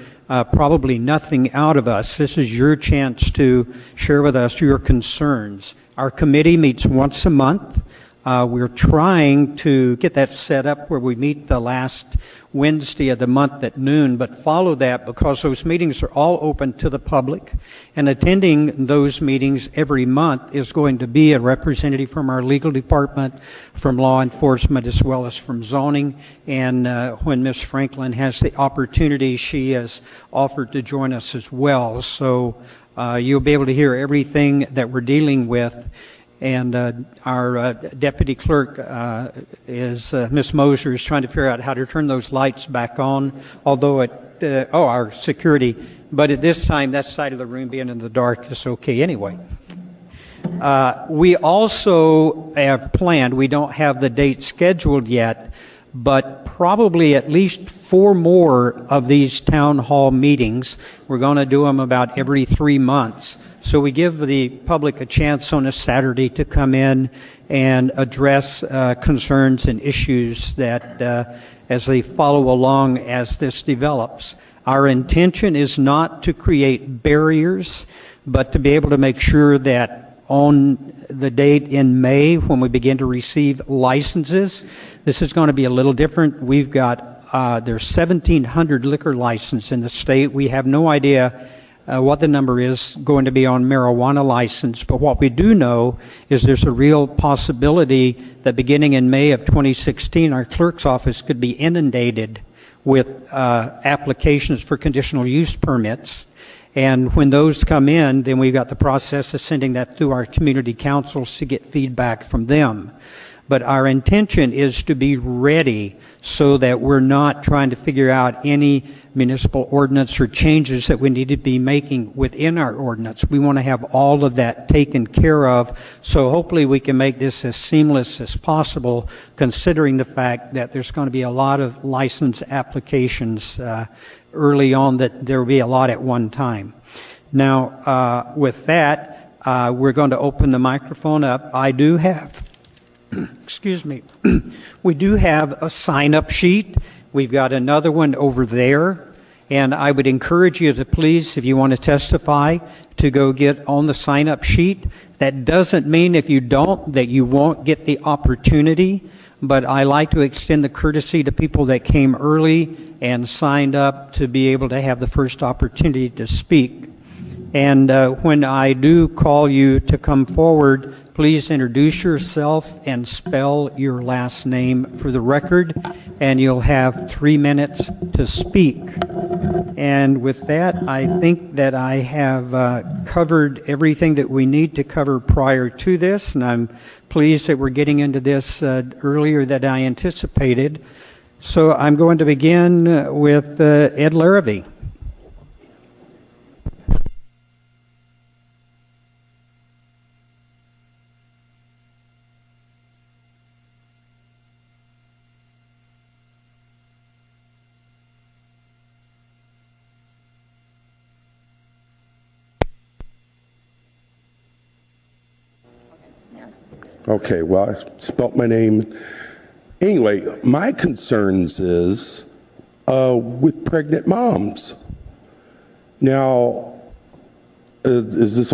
probably nothing out of us. This is your chance to share with us your concerns. Our committee meets once a month. We're trying to get that set up where we meet the last Wednesday of the month at noon, but follow that because those meetings are all open to the public. And attending those meetings every month is going to be a representative from our legal department, from law enforcement, as well as from zoning. And when Ms. Franklin has the opportunity, she has offered to join us as well. So you'll be able to hear everything that we're dealing with. And our deputy clerk is Ms. Moser is trying to figure out how to turn those lights back on. Although our security, but at this time, that side of the room being in the dark is okay anyway. We also have planned. We don't have the date scheduled yet, but probably at least 4 more of these town hall meetings. We're going to do them about every 3 months. So we give the public a chance on a Saturday to come in and address concerns and issues that as they follow along as this develops. Our intention is not to create barriers, but to be able to make sure that on the date in May when we begin to receive licenses, this is going to be a little different. We've got, there's 1,700 liquor licenses in the state. We have no idea what the number is going to be on marijuana license, but what we do know is there's a real possibility that beginning in May of 2016, our clerk's office could be inundated with applications for conditional use permits. And when those come in, then we've got the process of sending that through our community councils to get feedback from them. But our intention is to be ready so that we're not trying to figure out any municipal ordinance or changes that we need to be making within our ordinance. We want to have all of that taken care of. So hopefully we can make this as seamless as possible, considering the fact that there's going to be a lot of license applications early on, that there will be a lot at one time. Now, with that, we're going to open the microphone up. I do have excuse me, we do have a sign-up sheet. We've got another one over there. And I would encourage you to please, if you want to testify, to go get on the sign-up sheet. That doesn't mean if you don't, that you won't get the opportunity. But I like to extend the courtesy to people that came early and signed up to be able to have the first opportunity to speak. And when I do call you to come forward, please introduce yourself and spell your last name for the record, and you'll have 3 minutes to speak. And with that, I think that I have covered everything that we need to cover prior to this, and I'm pleased that we're getting into this earlier than I anticipated. So I'm going to begin with Ed Larrabee. Okay, well, I spelt my name. Anyway, my concerns is with pregnant moms. Now, is these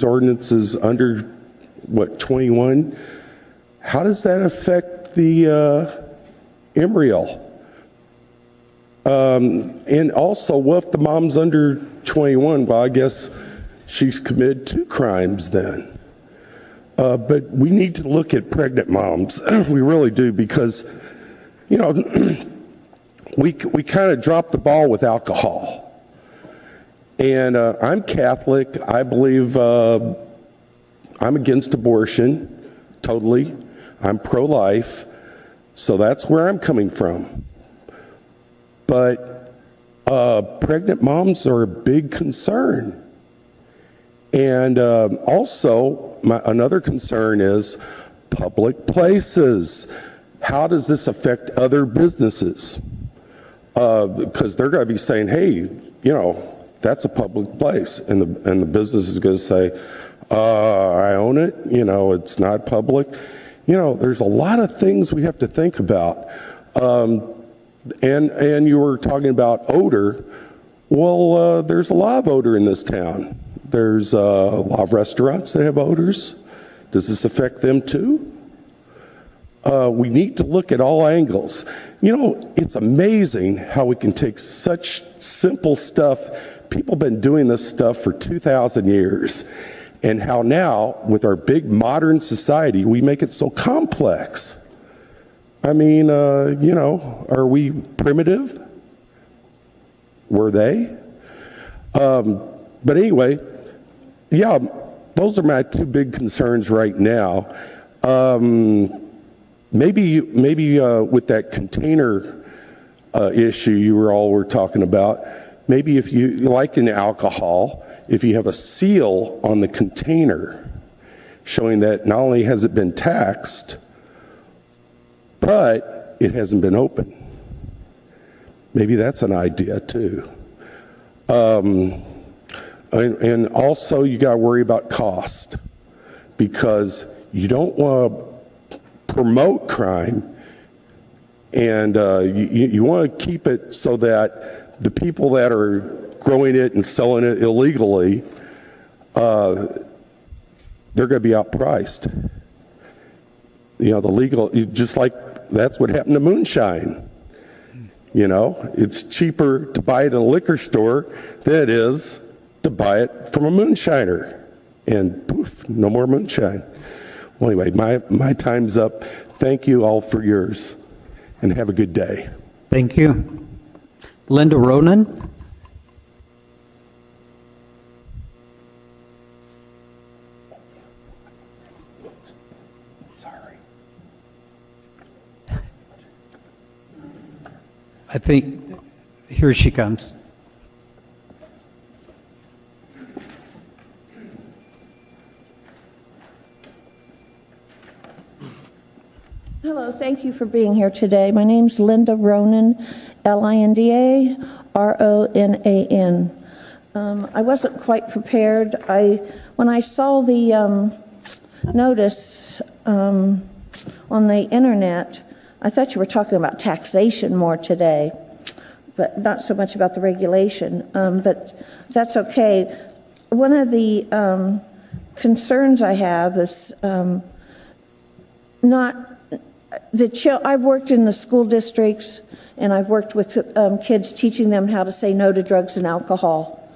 ordinances under, what, 21? How does that affect the embryo? And also, what if the mom's under 21? Well, I guess she's committed 2 crimes then. But we need to look at pregnant moms. We really do, because, you know, we kind of dropped the ball with alcohol. And I'm Catholic. I believe I'm against abortion, totally. I'm pro-life. So that's where I'm coming from. But pregnant moms are a big concern. And also, another concern is public places. How does this affect other businesses? Because they're going to be saying, hey, you know, that's a public place. And the business is going to say, I own it, you know, it's not public. You know, there's a lot of things we have to think about. And you were talking about odor. Well, there's a lot of odor in this town. There's a lot of restaurants that have odors. Does this affect them too? We need to look at all angles. You know, it's amazing how we can take such simple stuff. People have been doing this stuff for 2,000 years. And how now, with our big modern society, we make it so complex. I mean, you know, are we primitive? Were they? But anyway, yeah, those are my 2 big concerns right now. Maybe with that container issue you were talking about, maybe if you, like in alcohol, if you have a seal on the container showing that not only has it been taxed, but it hasn't been opened. Maybe that's an idea too. And also you got to worry about cost, because you don't want to promote crime, and you want to keep it so that the people that are growing it and selling it illegally, they're going to be outpriced. You know, the legal, just like that's what happened to moonshine. You know, it's cheaper to buy it in a liquor store than it is to buy it from a moonshiner. And poof, no more moonshine. Well, anyway, my time's up. Thank you all for yours, and have a good day. Thank you. Linda Ronan? I think, here she comes. Hello, thank you for being here today. My name's Linda Ronan, Linda Ronan. I wasn't quite prepared. When I saw the notice on the internet, I thought you were talking about taxation more today, but not so much about the regulation. But that's okay. One of the concerns I have is I've worked in the school districts, and I've worked with kids, teaching them how to say no to drugs and alcohol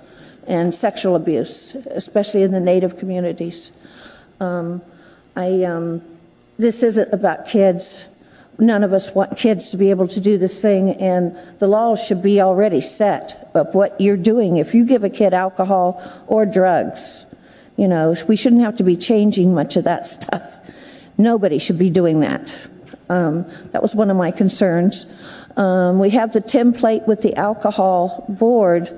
and sexual abuse, especially in the Native communities. This isn't about kids. None of us want kids to be able to do this thing, and the laws should be already set of what you're doing. If you give a kid alcohol or drugs, you know, we shouldn't have to be changing much of that stuff. Nobody should be doing that. That was one of my concerns. We have the template with the alcohol board,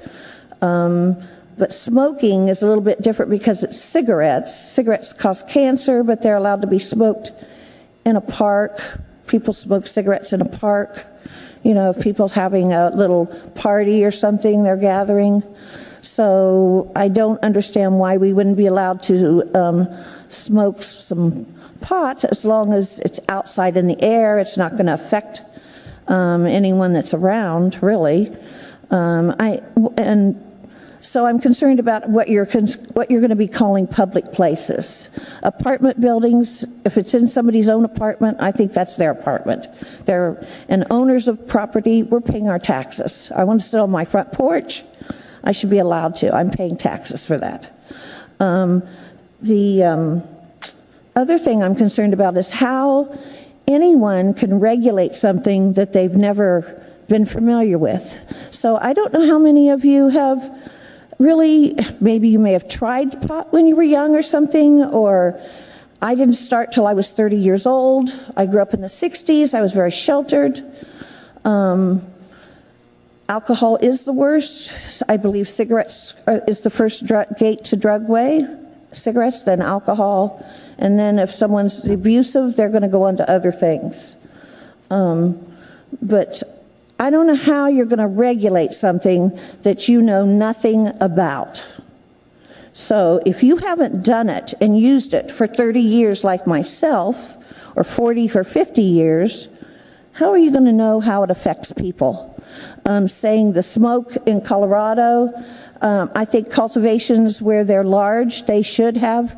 but smoking is a little bit different because it's cigarettes. Cigarettes cause cancer, but they're allowed to be smoked in a park. People smoke cigarettes in a park. You know, if people's having a little party or something, they're gathering. So I don't understand why we wouldn't be allowed to smoke some pot as long as it's outside in the air. It's not going to affect anyone that's around, really. So I'm concerned about what you're going to be calling public places. Apartment buildings, if it's in somebody's own apartment, I think that's their apartment. And owners of property, we're paying our taxes. I want to sit on my front porch. I should be allowed to. I'm paying taxes for that. The other thing I'm concerned about is how anyone can regulate something that they've never been familiar with. So I don't know how many of you have really, maybe you may have tried pot when you were young or something, or I didn't start till I was 30 years old. I grew up in the 60s. I was very sheltered. Alcohol is the worst. I believe cigarettes is the first gate to drug way. Cigarettes, then alcohol, and then if someone's abusive, they're going to go on to other things. But I don't know how you're going to regulate something that you know nothing about. So if you haven't done it and used it for 30 years like myself, or 40 for 50 years, how are you going to know how it affects people? Saying the smoke in Colorado, I think cultivations where they're large, they should have.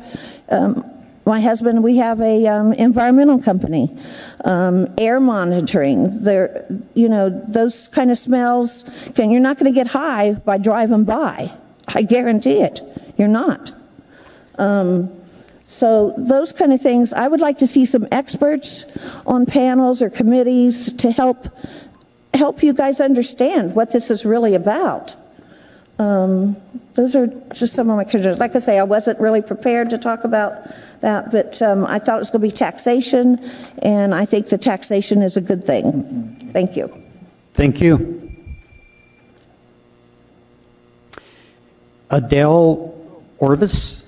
My husband, we have a environmental company, air monitoring. Those kind of smells. You're not going to get high by driving by. I guarantee it. You're not. So those kind of things. I would like to see some experts on panels or committees to help you guys understand what this is really about. Those are just some of my concerns. Like I say, I wasn't really prepared to talk about that, but I thought it was going to be taxation, and I think the taxation is a good thing. Thank you. Thank you. Adele Orvis.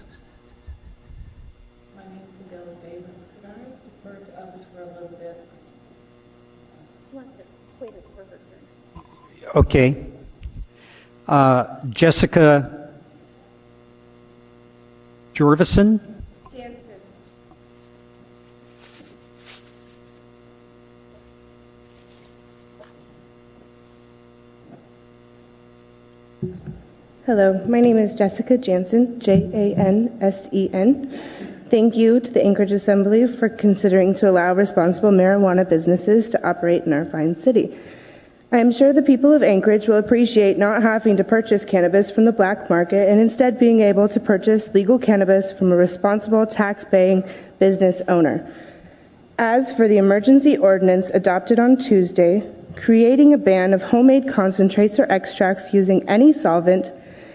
My name is Adele Davis. Could I defer to others for a little bit? Okay. Jessica Jorvison. Hello, my name is Jessica Jansen, Jansen. Thank you to the Anchorage Assembly for considering to allow responsible marijuana businesses to operate in our fine city. I am sure the people of Anchorage will appreciate not having to purchase cannabis from the black market and instead being able to purchase legal cannabis from a responsible tax-paying business owner. As for the emergency ordinance adopted on Tuesday, creating a ban of homemade concentrates or extracts using any solvent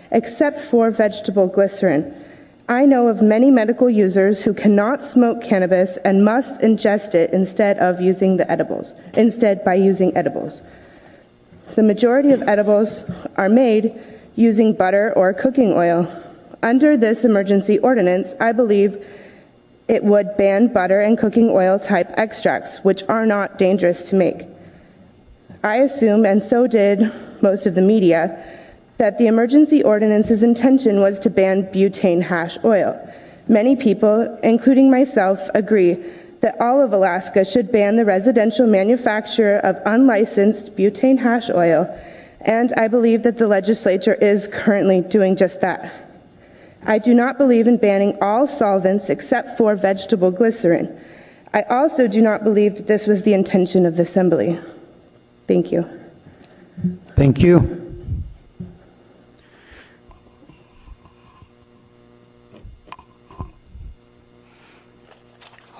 except for vegetable glycerin. I know of many medical users who cannot smoke cannabis and must ingest it instead by using edibles. The majority of edibles are made using butter or cooking oil. Under this emergency ordinance, I believe it would ban butter and cooking oil type extracts, which are not dangerous to make. I assume, and so did most of the media, that the emergency ordinance's intention was to ban butane hash oil. Many people, including myself, agree that all of Alaska should ban the residential manufacture of unlicensed butane hash oil, and I believe that the legislature is currently doing just that. I do not believe in banning all solvents except for vegetable glycerin. I also do not believe that this was the intention of the Assembly. Thank you. Thank you.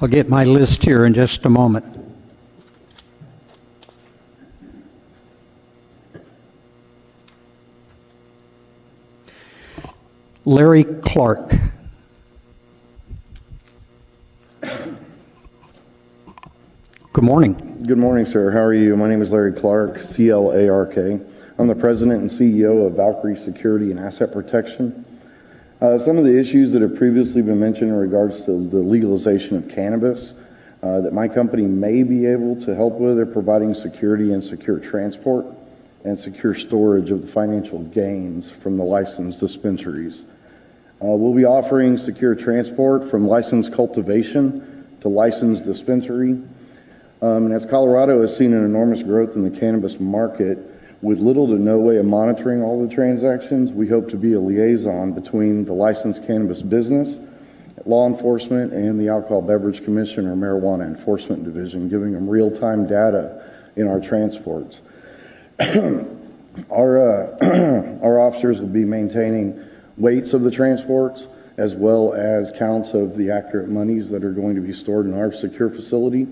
I'll get my list here in just a moment. Larry Clark. Good morning. Good morning, sir. How are you? My name is Larry Clark, C-L-A-R-K. I'm the president and CEO of Valkyrie Security and Asset Protection. Some of the issues that have previously been mentioned in regards to the legalization of cannabis that my company may be able to help with are providing security and secure transport. and secure storage of the financial gains from the licensed dispensaries. We'll be offering secure transport from licensed cultivation to licensed dispensary. And as Colorado has seen an enormous growth in the cannabis market, with little to no way of monitoring all the transactions, we hope to be a liaison between the licensed cannabis business, law enforcement, and the Alcohol Beverage Commission or Marijuana Enforcement Division, giving them real-time data in our transports. Our officers will be maintaining weights of the transports as well as counts of the accurate monies that are going to be stored in our secure facility.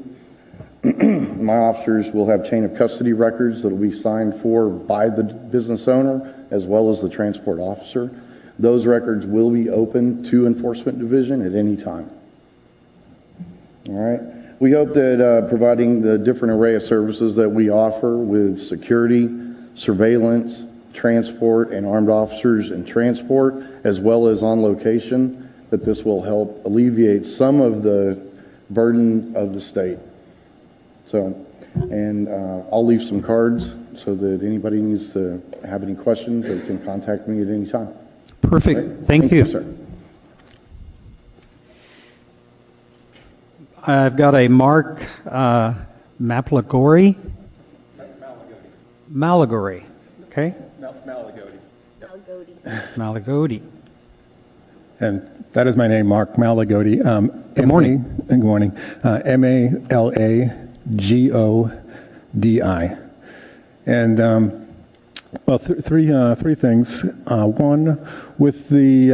My officers will have chain of custody records that will be signed for by the business owner as well as the transport officer. Those records will be open to Enforcement Division at any time. All right. We hope that providing the different array of services that we offer with security, surveillance, transport, and armed officers in transport, as well as on location, that this will help alleviate some of the burden of the state. So, and I'll leave some cards so that anybody needs to have any questions, they can contact me at any time. Perfect. Right? Thank you. Sir. I've got a Mark Malagori. Malagori. Okay. Malagodi. And that is my name, Mark Malagodi. Good morning. Good morning. Malagodi. And well, three things. One, with the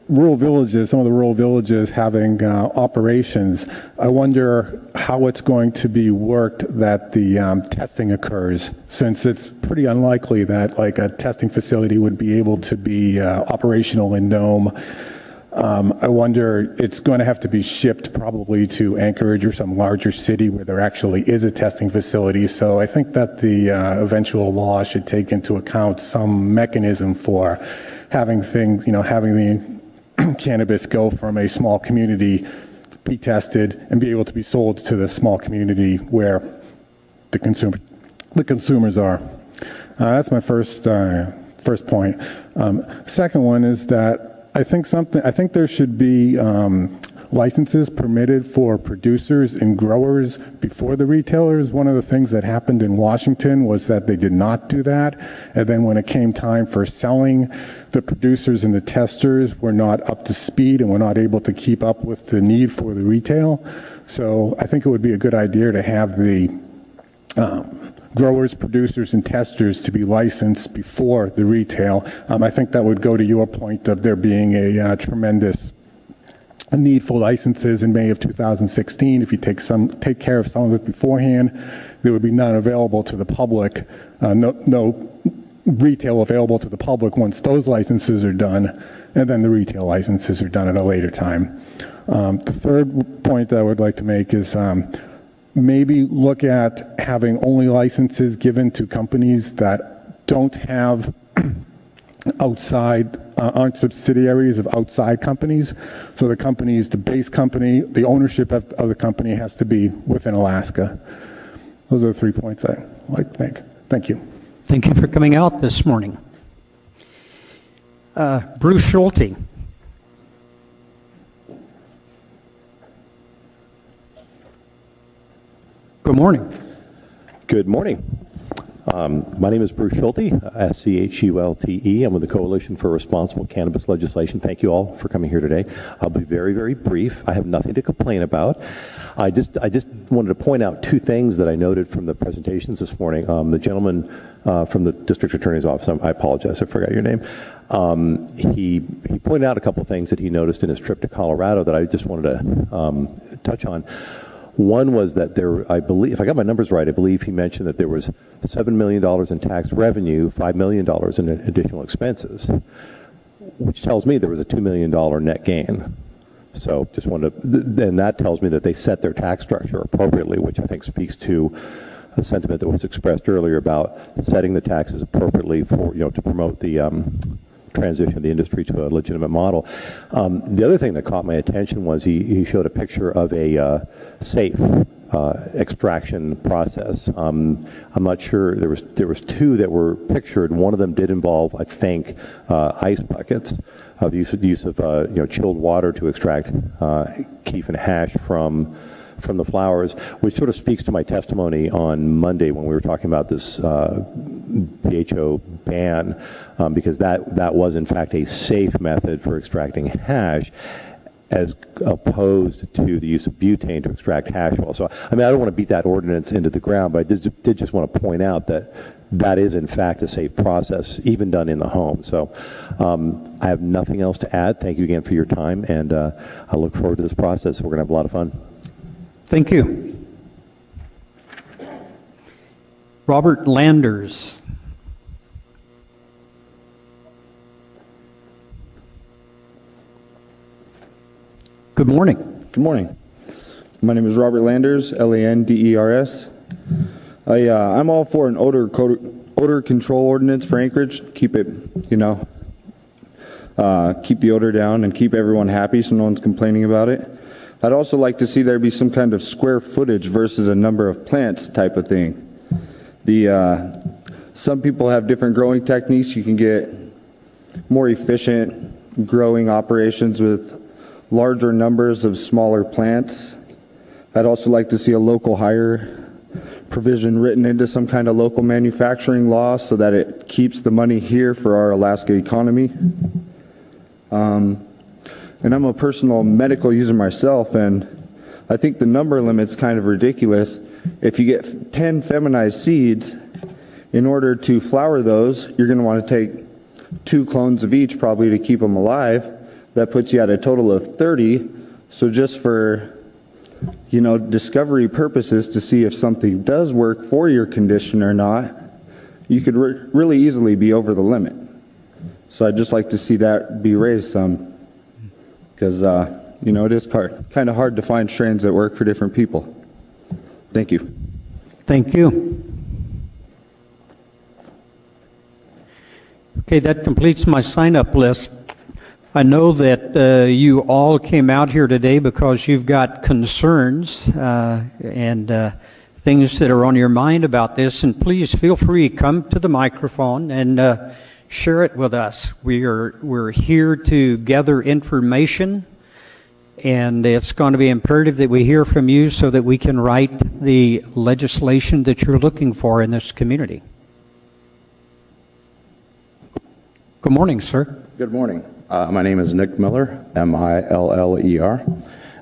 rural villages, some of the rural villages having operations, I wonder how it's going to be worked that the testing occurs, since it's pretty unlikely that like a testing facility would be able to be operational in Nome. I wonder, it's going to have to be shipped probably to Anchorage or some larger city where there actually is a testing facility. So I think that the eventual law should take into account some mechanism for having things, having the cannabis go from a small community, be tested, and be able to be sold to the small community where the consumers are. That's my first point. Second one is that I think there should be licenses permitted for producers and growers before the retailers. One of the things that happened in Washington was that they did not do that. And then when it came time for selling, the producers and the testers were not up to speed and were not able to keep up with the need for the retail. So I think it would be a good idea to have the growers, producers, and testers to be licensed before the retail. I think that would go to your point of there being a tremendous need for licenses in May of 2016. If you take care of some of it beforehand, there would be none available to the public, no retail available to the public once those licenses are done, and then the retail licenses are done at a later time. The third point that I would like to make is maybe look at having only licenses given to companies that don't have aren't subsidiaries of outside companies. So the base company, the ownership of the company has to be within Alaska. Those are the 3 points I'd like to make. Thank you. Thank you for coming out this morning. Bruce Schulte. Good morning. Good morning. My name is Bruce Schulte, S-C-H-U-L-T-E. I'm with the Coalition for Responsible Cannabis Legislation. Thank you all for coming here today. I'll be very, very brief. I have nothing to complain about. I just wanted to point out two things that I noted from the presentations this morning. The gentleman from the District Attorney's Office, I apologize, I forgot your name. He pointed out a couple things that he noticed in his trip to Colorado that I just wanted to touch on. One was that I believe, if I got my numbers right, I believe he mentioned that there was $7 million in tax revenue, $5 million in additional expenses, which tells me there was a $2 million net gain. So just wanted to, then that tells me that they set their tax structure appropriately, which I think speaks to a sentiment that was expressed earlier about setting the taxes appropriately for, to promote the transition of the industry to a legitimate model. The other thing that caught my attention was he showed a picture of a safe extraction process. I'm not sure. There was two that were pictured. One of them did involve, I think, ice buckets, the use of chilled water to extract keef and hash from the flowers, which sort of speaks to my testimony on Monday when we were talking about this BHO ban, because that was in fact a safe method for extracting hash, as opposed to the use of butane to extract hash oil. So, I mean, I don't want to beat that ordinance into the ground, but I did just want to point out that that is, in fact, a safe process, even done in the home. So I have nothing else to add. Thank you again for your time, and I look forward to this process. We're going to have a lot of fun. Thank you. Robert Landers. Good morning. Good morning. My name is Robert Landers, Landers. I'm all for an odor control ordinance for Anchorage. Keep it, keep the odor down and keep everyone happy so no one's complaining about it. I'd also like to see there be some kind of square footage versus a number of plants type of thing. Some people have different growing techniques. You can get more efficient growing operations with larger numbers of smaller plants. I'd also like to see a local hire provision written into some kind of local manufacturing law so that it keeps the money here for our Alaska economy. And I'm a personal medical user myself, and I think the number limit's kind of ridiculous. If you get 10 feminized seeds, in order to flower those, you're going to want to take 2 clones of each probably to keep them alive. That puts you at a total of 30. So just for, discovery purposes to see if something does work for your condition or not, you could really easily be over the limit. So I'd just like to see that be raised some, because, it is kind of hard to find strains that work for different people. Thank you. Thank you. Okay, that completes my sign-up list. I know that you all came out here today because you've got concerns and things that are on your mind about this, and please feel free to come to the microphone and share it with us. We're here to gather information, and it's going to be imperative that we hear from you so that we can write the legislation that you're looking for in this community. Good morning, sir. Good morning. My name is Nick Miller, Miller.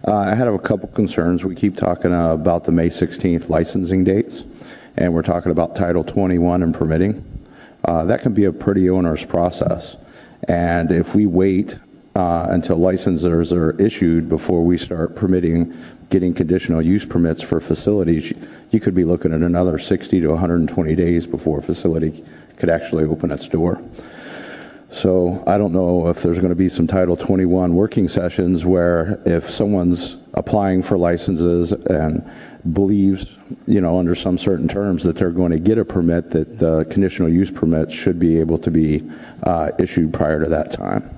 I had a couple concerns. We keep talking about the May 16th licensing dates, and we're talking about Title 21 and permitting. That can be a pretty onerous process. And if we wait until licenses are issued before we start getting conditional use permits for facilities, you could be looking at another 60 to 120 days before a facility could actually open its door. So I don't know if there's going to be some Title 21 working sessions where if someone's applying for licenses and believes, under some certain terms that they're going to get a permit, that the conditional use permit should be able to be issued prior to that time.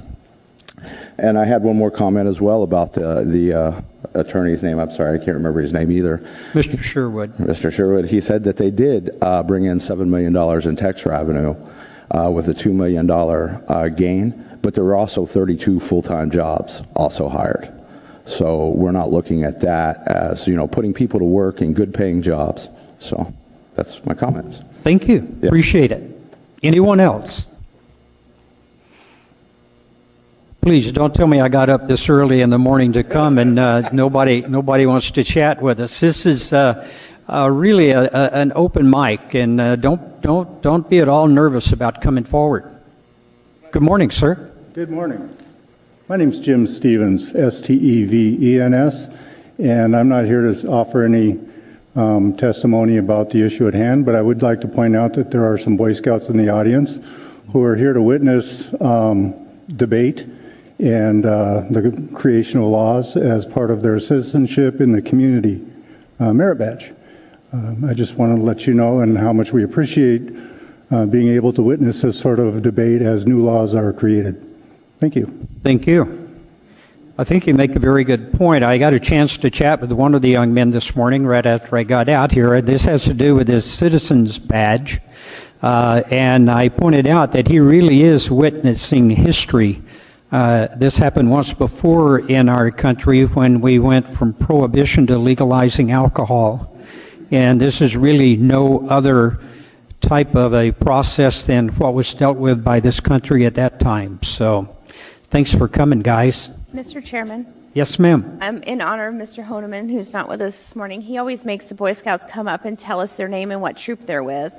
And I had one more comment as well about the attorney's name. I'm sorry, I can't remember his name either. Mr. Sherwood. Mr. Sherwood. He said that they did bring in $7 million in tax revenue with a $2 million gain, but there were also 32 full-time jobs also hired. So we're not looking at that as, putting people to work in good-paying jobs. So that's my comments. Thank you. Yeah. Appreciate it. Anyone else? Please don't tell me I got up this early in the morning to come and nobody wants to chat with us. This is really an open mic, and don't be at all nervous about coming forward. Good morning, sir. Good morning. My name's Jim Stevens, Stevens, and I'm not here to offer any testimony about the issue at hand, but I would like to point out that there are some Boy Scouts in the audience who are here to witness debate and the creation of laws as part of their citizenship in the community merit badge. I just want to let you know and how much we appreciate being able to witness this sort of debate as new laws are created. Thank you. Thank you. I think you make a very good point. I got a chance to chat with one of the young men this morning right after I got out here. This has to do with his citizen's badge. And I pointed out that he really is witnessing history. This happened once before in our country when we went from prohibition to legalizing alcohol. And this is really no other type of a process than what was dealt with by this country at that time. So thanks for coming, guys. Mr. Chairman, Yes, ma'am. in honor of Mr. Honeman, who's not with us this morning, he always makes the Boy Scouts come up and tell us their name and what troop they're with.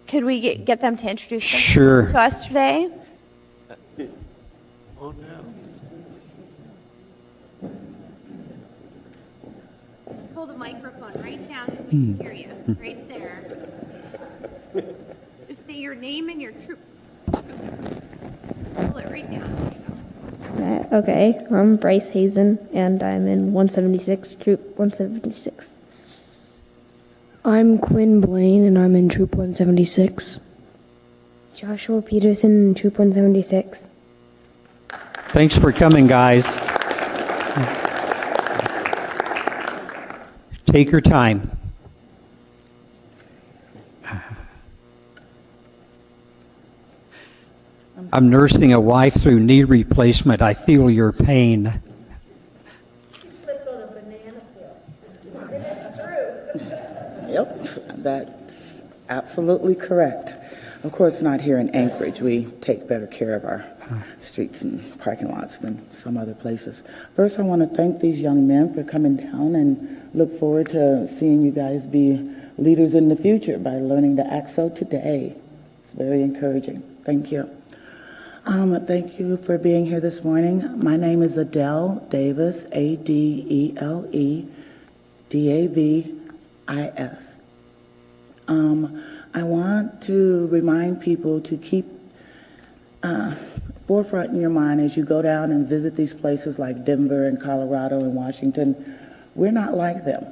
Could we get them to introduce themselves to us today? Just pull the microphone right down and we can hear you. Right there. Just say your name and your troop. Pull it right down. Okay, I'm Bryce Hazen, and I'm in 176, Troop 176. I'm Quinn Blaine, and I'm in Troop 176. Joshua Peterson, Troop 176. Thanks for coming, guys. Take your time. I'm nursing a wife through knee replacement. I feel your pain. She slipped on a banana peel. It's true. Yep, that's absolutely correct. Of course, not here in Anchorage. We take better care of our streets and parking lots than some other places. First, I want to thank these young men for coming down and look forward to seeing you guys be leaders in the future by learning to act so today. It's very encouraging. Thank you. Thank you for being here this morning. My name is Adele Davis, Adele Davis. I want to remind people to keep forefront in your mind as you go down and visit these places like Denver and Colorado and Washington. We're not like them.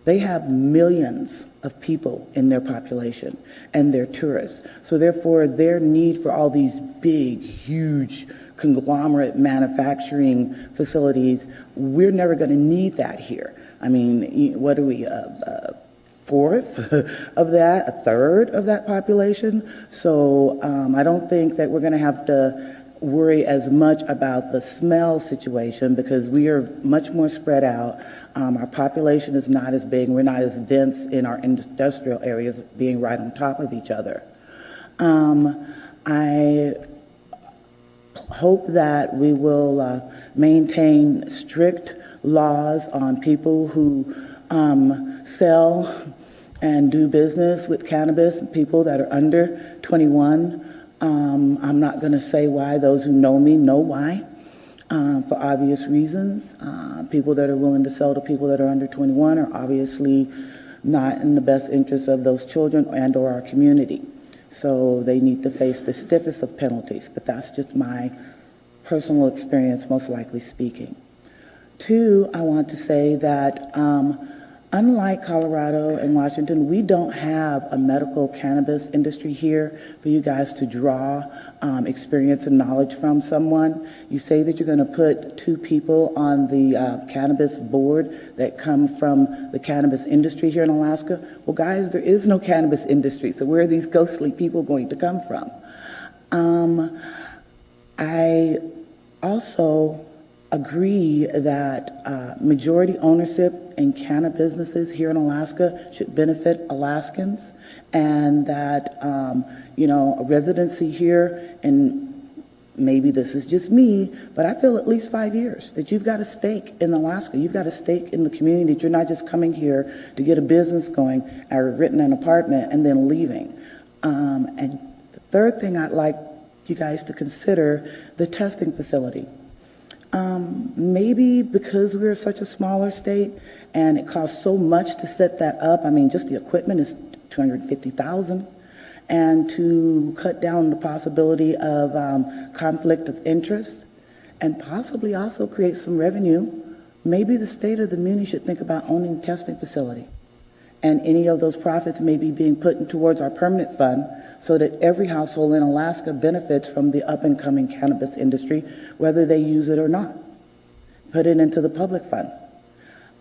They have millions of people in their population, and they're tourists. So therefore, their need for all these big, huge, conglomerate manufacturing facilities, we're never going to need that here. I mean, what are we, a fourth of that, a third of that population? So I don't think that we're going to have to worry as much about the smell situation because we are much more spread out. Our population is not as big. We're not as dense in our industrial areas being right on top of each other. I hope that we will maintain strict laws on people who sell and do business with cannabis, people that are under 21. I'm not going to say why. Those who know me know why, for obvious reasons. People that are willing to sell to people that are under 21 are obviously not in the best interest of those children and or our community. So they need to face the stiffest of penalties. But that's just my personal experience, most likely speaking. Two, I want to say that unlike Colorado and Washington, we don't have a medical cannabis industry here for you guys to draw experience and knowledge from someone. You say that you're going to put 2 people on the cannabis board that come from the cannabis industry here in Alaska. Well, guys, there is no cannabis industry, so where are these ghostly people going to come from? I also agree that majority ownership in cannabis businesses here in Alaska should benefit Alaskans, and that a residency here, and maybe this is just me, but I feel at least 5 years that you've got a stake in Alaska. You've got a stake in the community, that you're not just coming here to get a business going or renting an apartment and then leaving. And the third thing I'd like you guys to consider, the testing facility. Maybe because we're such a smaller state and it costs so much to set that up, I mean, just the equipment is $250,000, and to cut down the possibility of conflict of interest and possibly also create some revenue, maybe the state or the muni should think about owning a testing facility. And any of those profits may be being put towards our permanent fund so that every household in Alaska benefits from the up-and-coming cannabis industry, whether they use it or not. put it into the public fund.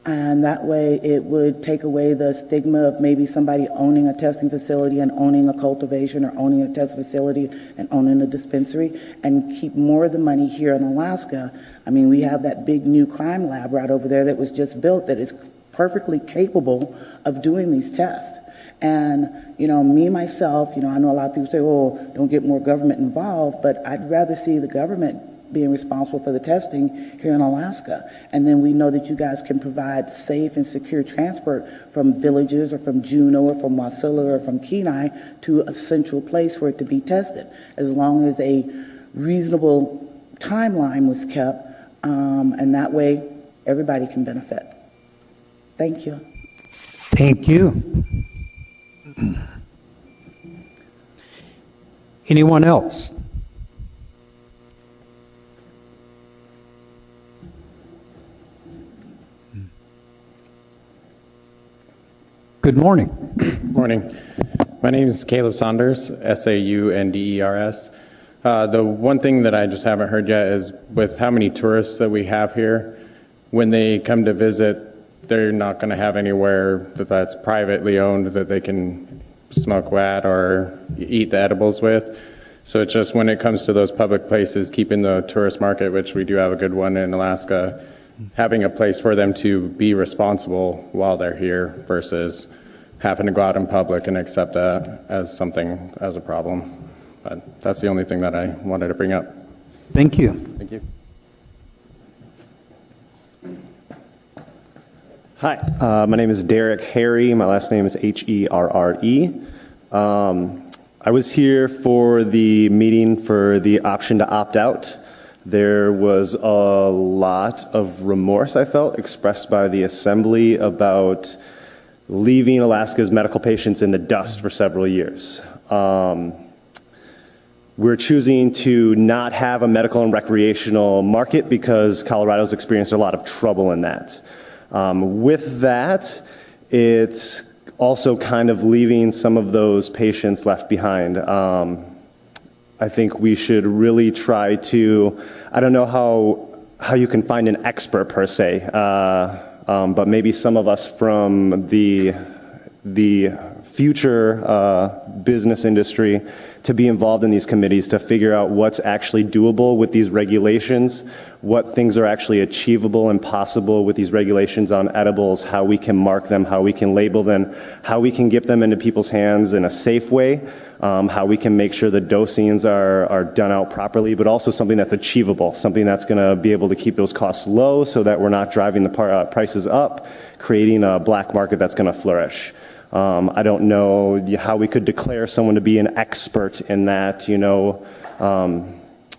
And that way it would take away the stigma of maybe somebody owning a testing facility and owning a cultivation or owning a test facility and owning a dispensary, and keep more of the money here in Alaska. I mean, we have that big new crime lab right over there that was just built that is perfectly capable of doing these tests. And, you know, me, myself, you know, I know a lot of people say, oh, don't get more government involved, but I'd rather see the government being responsible for the testing here in Alaska. And then we know that you guys can provide safe and secure transport from villages or from Juneau or from Wasilla or from Kenai to a central place for it to be tested, as long as a reasonable timeline was kept, and that way everybody can benefit. Thank you. Thank you. Anyone else? Good morning. Morning. My name is Caleb Saunders, Saunders. The one thing that I just haven't heard yet is with how many tourists that we have here, when they come to visit, they're not going to have anywhere that's privately owned that they can smoke at or eat the edibles with. So it's just when it comes to those public places, keeping the tourist market, which we do have a good one in Alaska, having a place for them to be responsible while they're here versus having to go out in public and accept that as something, as a problem. But that's the only thing that I wanted to bring up. Thank you. Thank you. Hi, my name is Derek Harry. My last name is Herre. I was here for the meeting for the option to opt out. There was a lot of remorse, I felt, expressed by the Assembly about leaving Alaska's medical patients in the dust for several years. We're choosing to not have a medical and recreational market because Colorado's experienced a lot of trouble in that. With that, it's also kind of leaving some of those patients left behind. I think we should really try to, I don't know how you can find an expert per se, but maybe some of us from the future business industry to be involved in these committees to figure out what's actually doable with these regulations, what things are actually achievable and possible with these regulations on edibles, how we can mark them, how we can label them, how we can get them into people's hands in a safe way, how we can make sure the dosings are done out properly, but also something that's achievable, something that's going to be able to keep those costs low so that we're not driving the prices up, creating a black market that's going to flourish. I don't know how we could declare someone to be an expert in that, you know.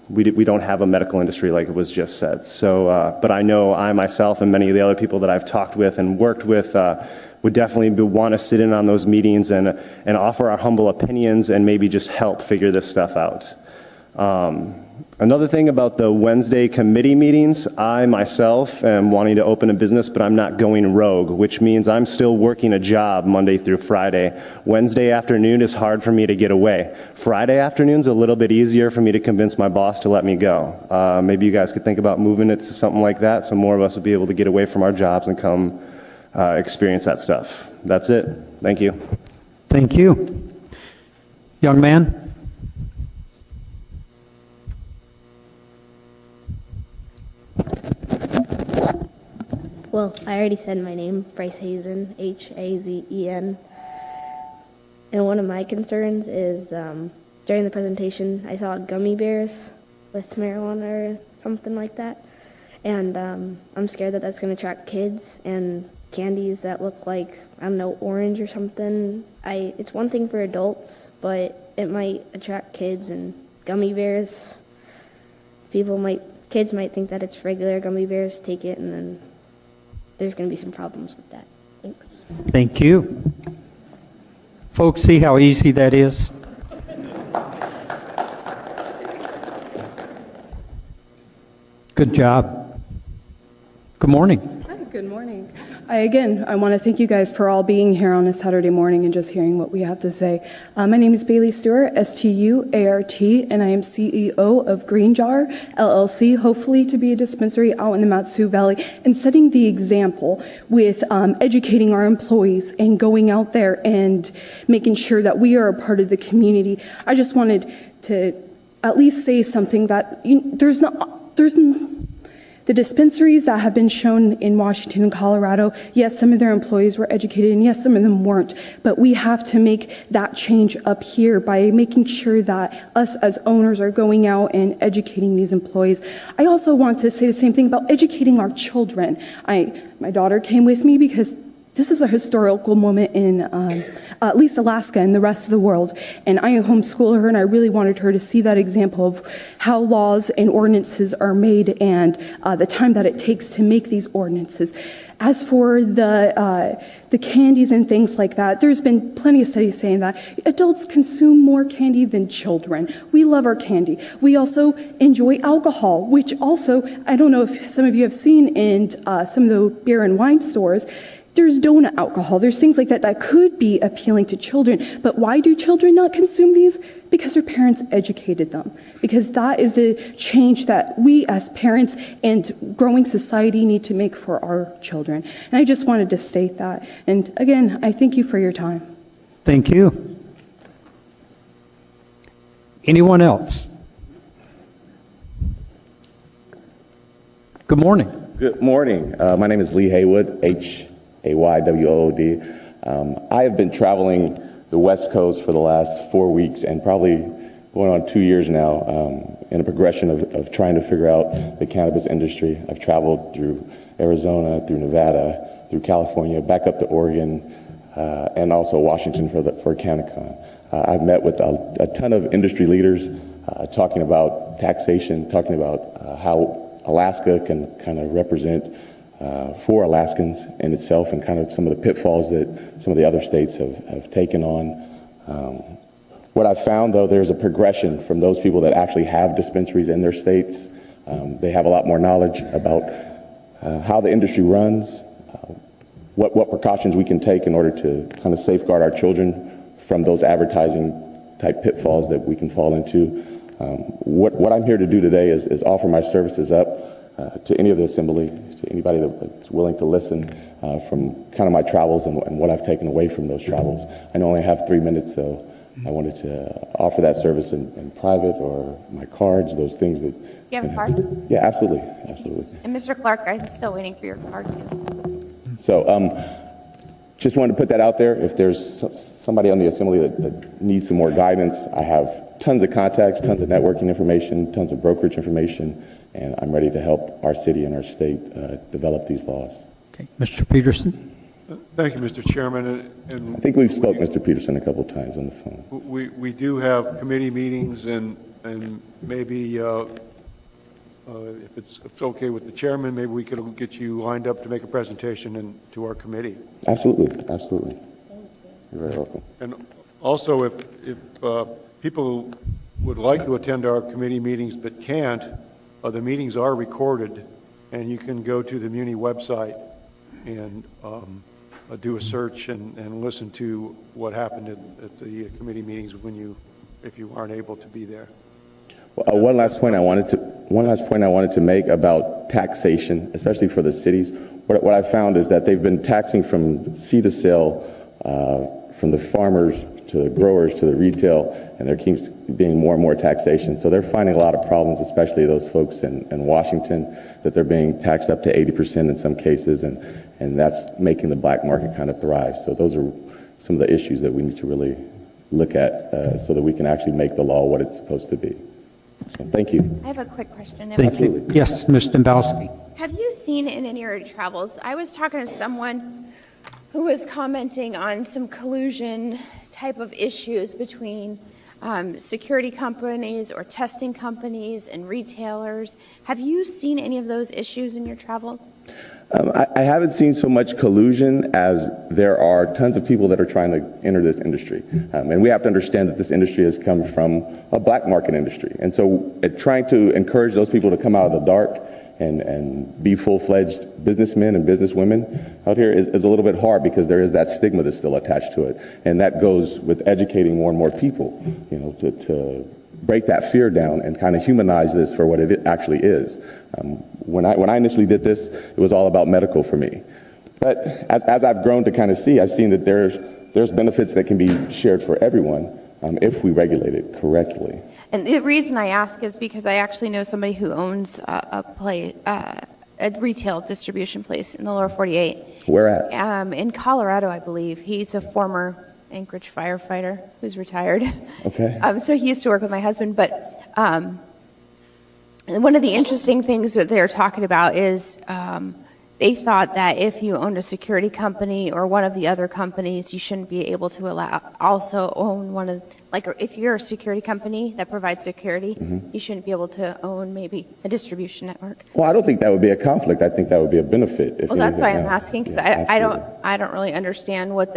We don't have a medical industry like it was just said. So, but I know I myself and many of the other people that I've talked with and worked with would definitely want to sit in on those meetings and offer our humble opinions and maybe just help figure this stuff out. Another thing about the Wednesday committee meetings, I myself am wanting to open a business, but I'm not going rogue, which means I'm still working a job Monday through Friday. Wednesday afternoon is hard for me to get away. Friday afternoon's a little bit easier for me to convince my boss to let me go. Maybe you guys could think about moving it to something like that so more of us would be able to get away from our jobs and come experience that stuff. That's it. Thank you. Thank you. Young man? Well, I already said my name, Bryce Hazen, Hazen. And one of my concerns is during the presentation, I saw gummy bears with marijuana or something like that. And I'm scared that that's going to attract kids and candies that look like, I don't know, orange or something. It's one thing for adults, but it might attract kids and gummy bears. Kids might think that it's regular gummy bears, take it, and then there's going to be some problems with that. Thanks. Thank you. Folks, see how easy that is? Good job. Good morning. Hi, Good morning. I want to thank you guys for all being here on a Saturday morning and just hearing what we have to say. My name is Bailey Stewart, STUART, and I am CEO of Green Jar LLC, hopefully to be a dispensary out in the Mat-Su Valley, and setting the example with educating our employees and going out there and making sure that we are a part of the community. I just wanted to at least say something that the dispensaries that have been shown in Washington and Colorado, yes, some of their employees were educated, and yes, some of them weren't. But we have to make that change up here by making sure that us as owners are going out and educating these employees. I also want to say the same thing about educating our children. My daughter came with me because this is a historical moment in at least Alaska and the rest of the world. And I homeschool her, and I really wanted her to see that example of how laws and ordinances are made and the time that it takes to make these ordinances. As for the candies and things like that, there's been plenty of studies saying that adults consume more candy than children. We love our candy. We also enjoy alcohol, which also, I don't know if some of you have seen in some of the beer and wine stores, there's donut alcohol. There's things like that that could be appealing to children. But why do children not consume these? Because their parents educated them. Because that is a change that we as parents and growing society need to make for our children. And I just wanted to state that. And again, I thank you for your time. Thank you. Anyone else? Good morning. Good morning. My name is Lee Haywood, Haywood. I have been traveling the West Coast for the last 4 weeks and probably going on 2 years now in a progression of trying to figure out the cannabis industry. I've traveled through Arizona, through Nevada, through California, back up to Oregon, and also Washington for CannaCon. I've met with a ton of industry leaders talking about taxation, talking about how Alaska can kind of represent for Alaskans in itself and kind of some of the pitfalls that some of the other states have taken on. What I've found, though, there's a progression from those people that actually have dispensaries in their states. They have a lot more knowledge about how the industry runs, what precautions we can take in order to kind of safeguard our children from those advertising type pitfalls that we can fall into. What I'm here to do today is offer my services up to any of the assembly, to anybody that's willing to listen from kind of my travels and what I've taken away from those travels. I only have 3 minutes, so I wanted to offer that service in private or my cards, those things that. You have a card? Yeah, absolutely, absolutely. And Mr. Clark, I'm still waiting for your card too. So just wanted to put that out there. If there's somebody on the assembly that needs some more guidance, I have tons of contacts, tons of networking information, tons of brokerage information, and I'm ready to help our city and our state develop these laws. Okay, Mr. Peterson. Thank you, Mr. Chairman. And I think we've spoke Mr. Peterson a couple of times on the phone. we do have committee meetings, and maybe if it's okay with the chairman, maybe we could get you lined up to make a presentation to our committee. Absolutely, absolutely. You're very welcome. And also, if people would like to attend our committee meetings but can't, the meetings are recorded, and you can go to the Muni website and do a search and listen to what happened at the committee meetings if you aren't able to be there. Well, one last point I wanted to make about taxation, especially for the cities. What I found is that they've been taxing from seed to sale, from the farmers to the growers to the retail, and there keeps being more and more taxation. So they're finding a lot of problems, especially those folks in Washington, that they're being taxed up to 80% in some cases, and that's making the black market kind of thrive. So those are some of the issues that we need to really look at so that we can actually make the law what it's supposed to be. So thank you. I have a quick question. Thank you. Yes, Ms. Dombrowski. Have you seen in any of your travels, I was talking to someone who was commenting on some collusion type of issues between security companies or testing companies and retailers. Have you seen any of those issues in your travels? I haven't seen so much collusion as there are tons of people that are trying to enter this industry. And we have to understand that this industry has come from a black market industry. And so trying to encourage those people to come out of the dark and be full-fledged businessmen and businesswomen out here is a little bit hard because there is that stigma that's still attached to it. And that goes with educating more and more people, to break that fear down and kind of humanize this for what it actually is. When I initially did this, it was all about medical for me. But as I've grown to kind of see, I've seen that there's benefits that can be shared for everyone if we regulate it correctly. And the reason I ask is because I actually know somebody who owns a retail distribution place in the lower 48. Where at? In Colorado, I believe. He's a former Anchorage firefighter who's retired. Okay. So he used to work with my husband. But one of the interesting things that they're talking about is they thought that if you owned a security company or one of the other companies, you shouldn't be able to also own one of, like if you're a security company that provides security, you shouldn't be able to own maybe a distribution network. Well, I don't think that would be a conflict. I think that would be a benefit. Well, that's why I'm asking, because I don't really understand what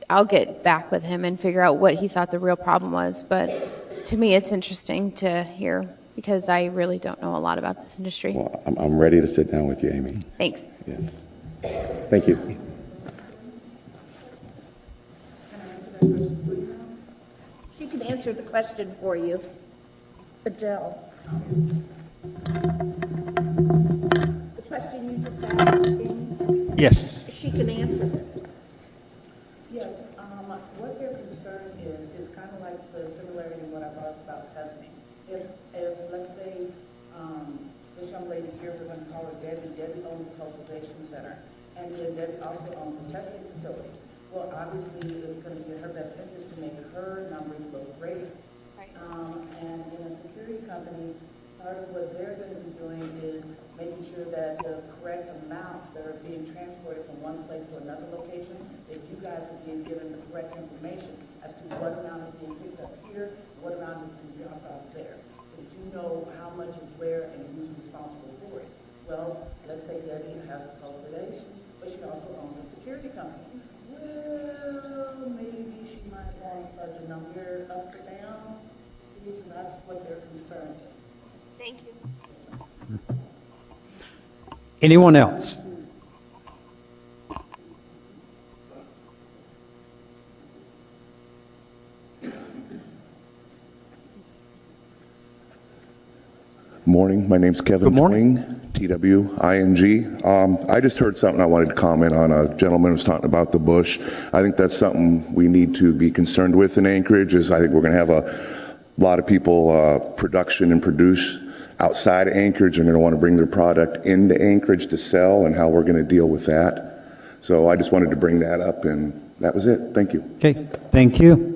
I'll get back with him and figure out what he thought the real problem was. But to me, it's interesting to hear, because I really don't know a lot about this industry. Well, I'm ready to sit down with you, Amy. Thanks. Yes. Thank you. She can answer the question for you. Adele. The question you just asked, Amy? Yes. She can answer it. Yes, what their concern is kind of like the similarity in what I brought up about testing. If let's say, this young lady here, we're going to call her Debbie. Debbie owns the cultivation center, and then Debbie also owns the testing facility. Well, obviously, it's going to be in her best interest to make her numbers look greater. Right. And in a security company, part of what they're going to be doing is making sure that the correct amounts that are being transported from one place to another location, that you guys are being given the correct information as to what amount is being picked up here, what amount is being dropped off there. So that you know how much is where and who's responsible for it. Well, let's say Debbie has the cultivation, but she also owns a security company. Well, maybe she might want the number up or down. So that's what they're concerned with. Thank you. Anyone else? Morning. My name's Kevin Twing, T-W-I-N-G. I just heard something I wanted to comment on. A gentleman was talking about the bush. I think that's something we need to be concerned with in Anchorage. I think we're going to have a lot of people production and produce outside of Anchorage, and they're going to want to bring their product into Anchorage to sell, and how we're going to deal with that. So I just wanted to bring that up, and that was it. Thank you. Okay, thank you.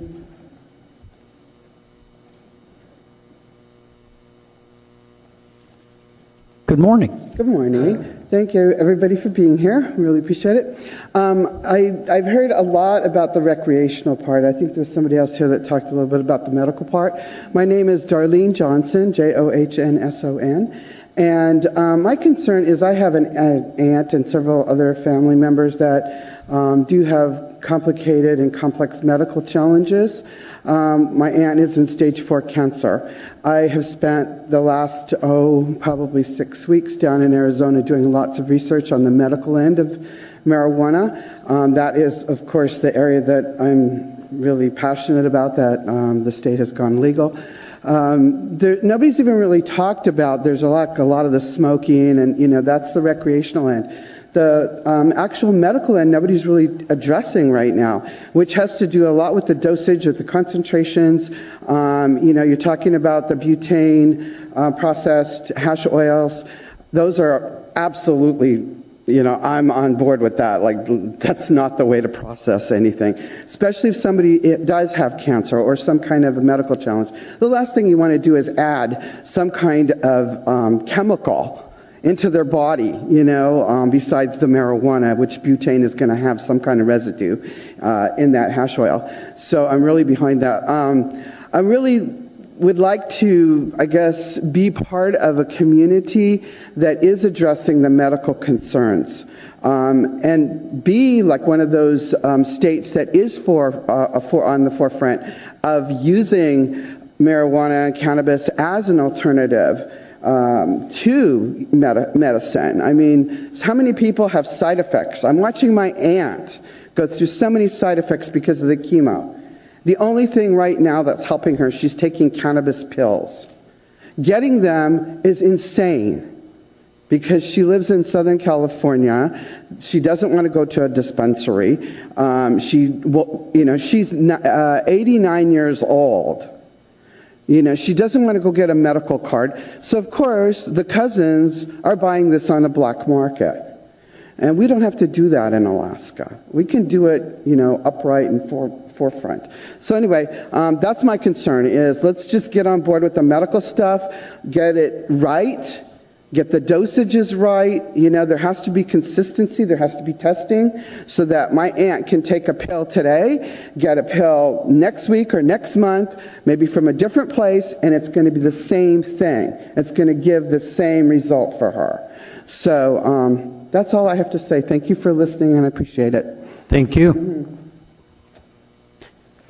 Good morning. Good morning. Thank you, everybody, for being here. Really appreciate it. I've heard a lot about the recreational part. I think there's somebody else here that talked a little bit about the medical part. My name is Darlene Johnson, Johnsson, and my concern is I have an aunt and several other family members that do have complicated and complex medical challenges. My aunt is in stage 4 cancer. I have spent the last, probably 6 weeks down in Arizona doing lots of research on the medical end of marijuana. That is, of course, the area that I'm really passionate about, that the state has gone legal. Nobody's even really talked about, there's a lot of the smoking, and that's the recreational end. The actual medical end, nobody's really addressing right now, which has to do a lot with the dosage, with the concentrations. You're talking about the butane, processed hash oils. Those are absolutely, I'm on board with that. Like, that's not the way to process anything, especially if somebody does have cancer or some kind of a medical challenge. The last thing you want to do is add some kind of chemical into their body, besides the marijuana, which butane is going to have some kind of residue in that hash oil. So I'm really behind that. I really would like to, be part of a community that is addressing the medical concerns, and be like one of those states that is on the forefront of using marijuana and cannabis as an alternative to medicine. I mean, how many people have side effects? I'm watching my aunt go through so many side effects because of the chemo. The only thing right now that's helping her, she's taking cannabis pills. Getting them is insane because she lives in Southern California. She doesn't want to go to a dispensary. She's 89 years old. She doesn't want to go get a medical card. So, of course, the cousins are buying this on the black market. And we don't have to do that in Alaska. We can do it, upright and forefront. So anyway, that's my concern is let's just get on board with the medical stuff, get it right, get the dosages right. There has to be consistency. There has to be testing so that my aunt can take a pill today, get a pill next week or next month, maybe from a different place, and it's going to be the same thing. It's going to give the same result for her. So that's all I have to say. Thank you for listening, and I appreciate it. Thank you.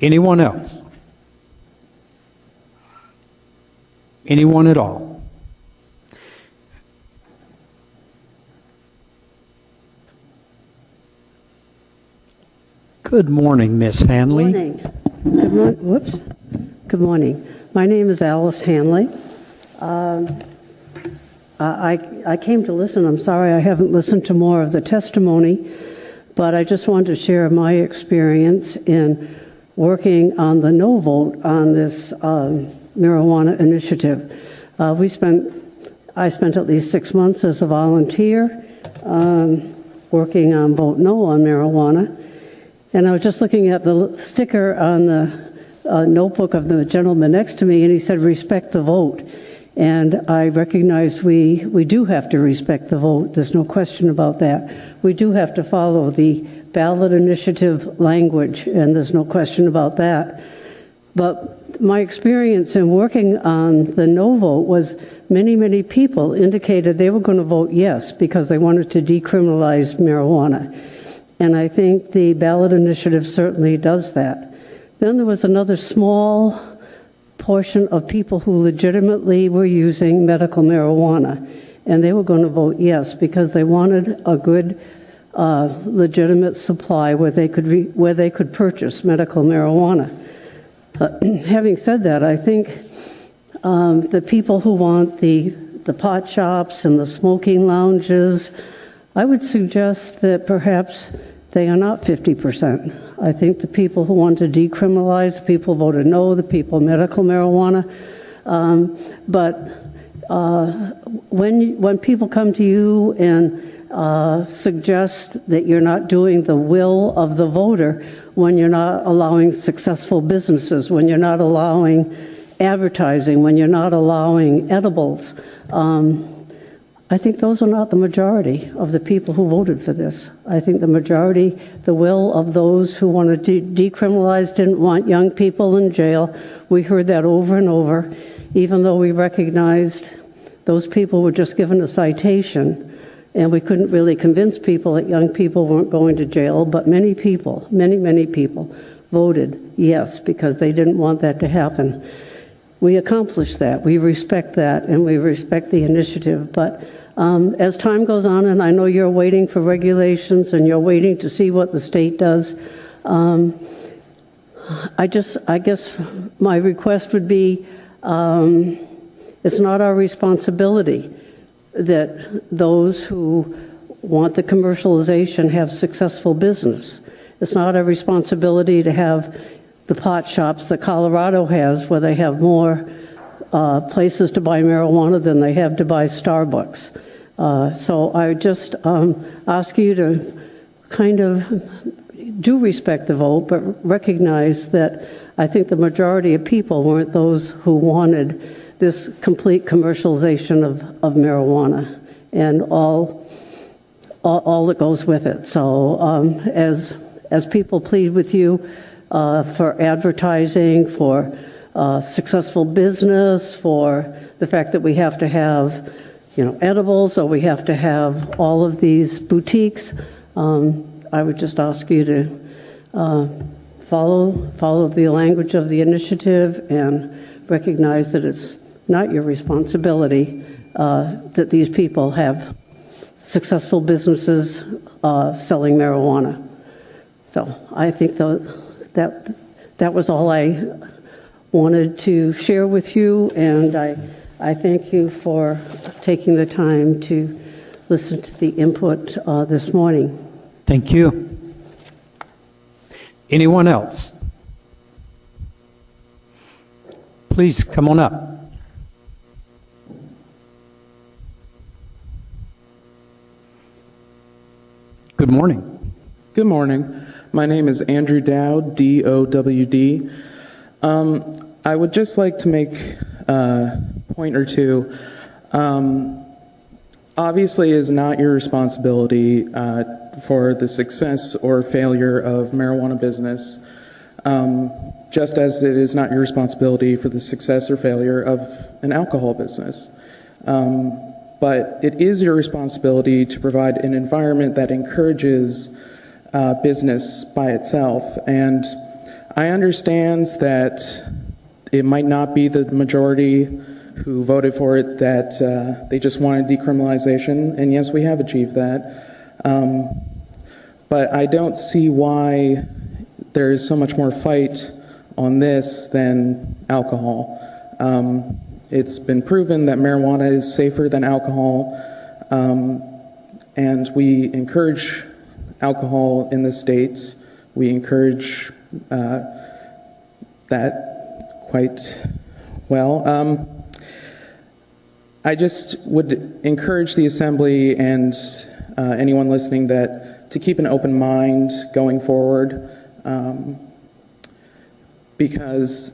Anyone else? Anyone at all? Good morning, Miss Hanley. Good morning. Whoops. Good morning. My name is Alice Hanley. I came to listen. I'm sorry I haven't listened to more of the testimony, but I just wanted to share my experience in working on the no vote on this marijuana initiative. I spent at least 6 months as a volunteer working on vote no on marijuana. And I was just looking at the sticker on the notebook of the gentleman next to me, and he said, respect the vote. And I recognize we do have to respect the vote. There's no question about that. We do have to follow the ballot initiative language, and there's no question about that. But my experience in working on the no vote was many people indicated they were going to vote yes because they wanted to decriminalize marijuana. And I think the ballot initiative certainly does that. Then there was another small portion of people who legitimately were using medical marijuana, and they were going to vote yes because they wanted a good, legitimate supply where they could purchase medical marijuana. Having said that, I think the people who want the pot shops and the smoking lounges, I would suggest that perhaps they are not 50%. I think the people who want to decriminalize, the people who voted no, the people medical marijuana. But when people come to you and suggest that you're not doing the will of the voter, when you're not allowing successful businesses, when you're not allowing advertising, when you're not allowing edibles, I think those are not the majority of the people who voted for this. I think the majority, the will of those who wanted to decriminalize, didn't want young people in jail. We heard that over and over, even though we recognized those people were just given a citation, and we couldn't really convince people that young people weren't going to jail, but many people voted yes because they didn't want that to happen. We accomplished that. We respect that, and we respect the initiative. But as time goes on, and I know you're waiting for regulations and you're waiting to see what the state does, I guess my request would be it's not our responsibility that those who want the commercialization have successful business. It's not our responsibility to have the pot shops that Colorado has, where they have more places to buy marijuana than they have to buy Starbucks. So I just ask you to kind of do respect the vote, but recognize that I think the majority of people weren't those who wanted this complete commercialization of marijuana and all that goes with it. So as people plead with you for advertising, for successful business, for the fact that we have to have, edibles, or we have to have all of these boutiques, I would just ask you to follow the language of the initiative and recognize that it's not your responsibility that these people have successful businesses selling marijuana. So I think that was all I wanted to share with you, and I thank you for taking the time to listen to the input this morning. Thank you. Anyone else? Please come on up. Good morning. Good morning. My name is Andrew Dowd, D-O-W-D. I would just like to make a point or two. Obviously, it is not your responsibility for the success or failure of marijuana business, just as it is not your responsibility for the success or failure of an alcohol business. But it is your responsibility to provide an environment that encourages business by itself. And I understand that it might not be the majority who voted for it, that they just wanted decriminalization. And yes, we have achieved that. But I don't see why there is so much more fight on this than alcohol. It's been proven that marijuana is safer than alcohol, and we encourage alcohol in the state. We encourage that quite well. I just would encourage the Assembly and anyone listening to keep an open mind going forward, because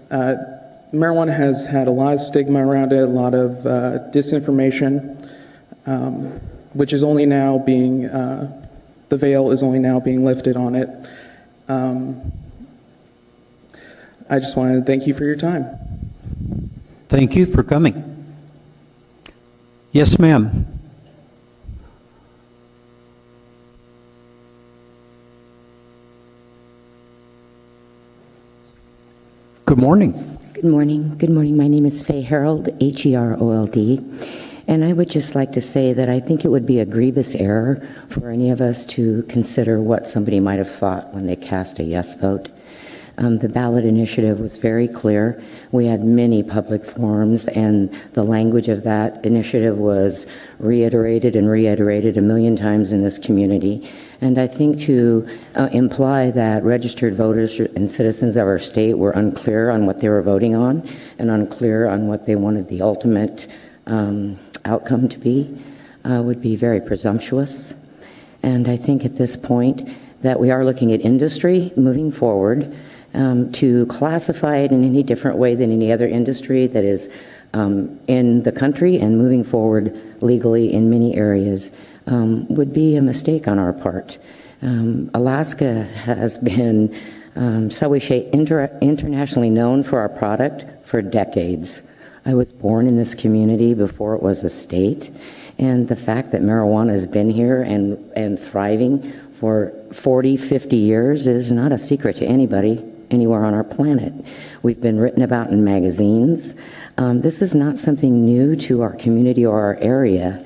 marijuana has had a lot of stigma around it, a lot of disinformation, which is only now being, the veil is only now being lifted on it. I just wanted to thank you for your time. Thank you for coming. Yes, ma'am. Good morning. Good morning. Good morning. My name is Faye Harold, H-E-R-O-L-D. And I would just like to say that I think it would be a grievous error for any of us to consider what somebody might have thought when they cast a yes vote. The ballot initiative was very clear. We had many public forums, and the language of that initiative was reiterated and reiterated a million times in this community. And I think to imply that registered voters and citizens of our state were unclear on what they were voting on and unclear on what they wanted the ultimate outcome to be would be very presumptuous. And I think at this point that we are looking at industry moving forward. To classify it in any different way than any other industry that is in the country and moving forward legally in many areas would be a mistake on our part. Alaska has been, shall we say, internationally known for our product for decades. I was born in this community before it was a state, and the fact that marijuana has been here and thriving for 40, 50 years is not a secret to anybody anywhere on our planet. We've been written about in magazines. This is not something new to our community or our area,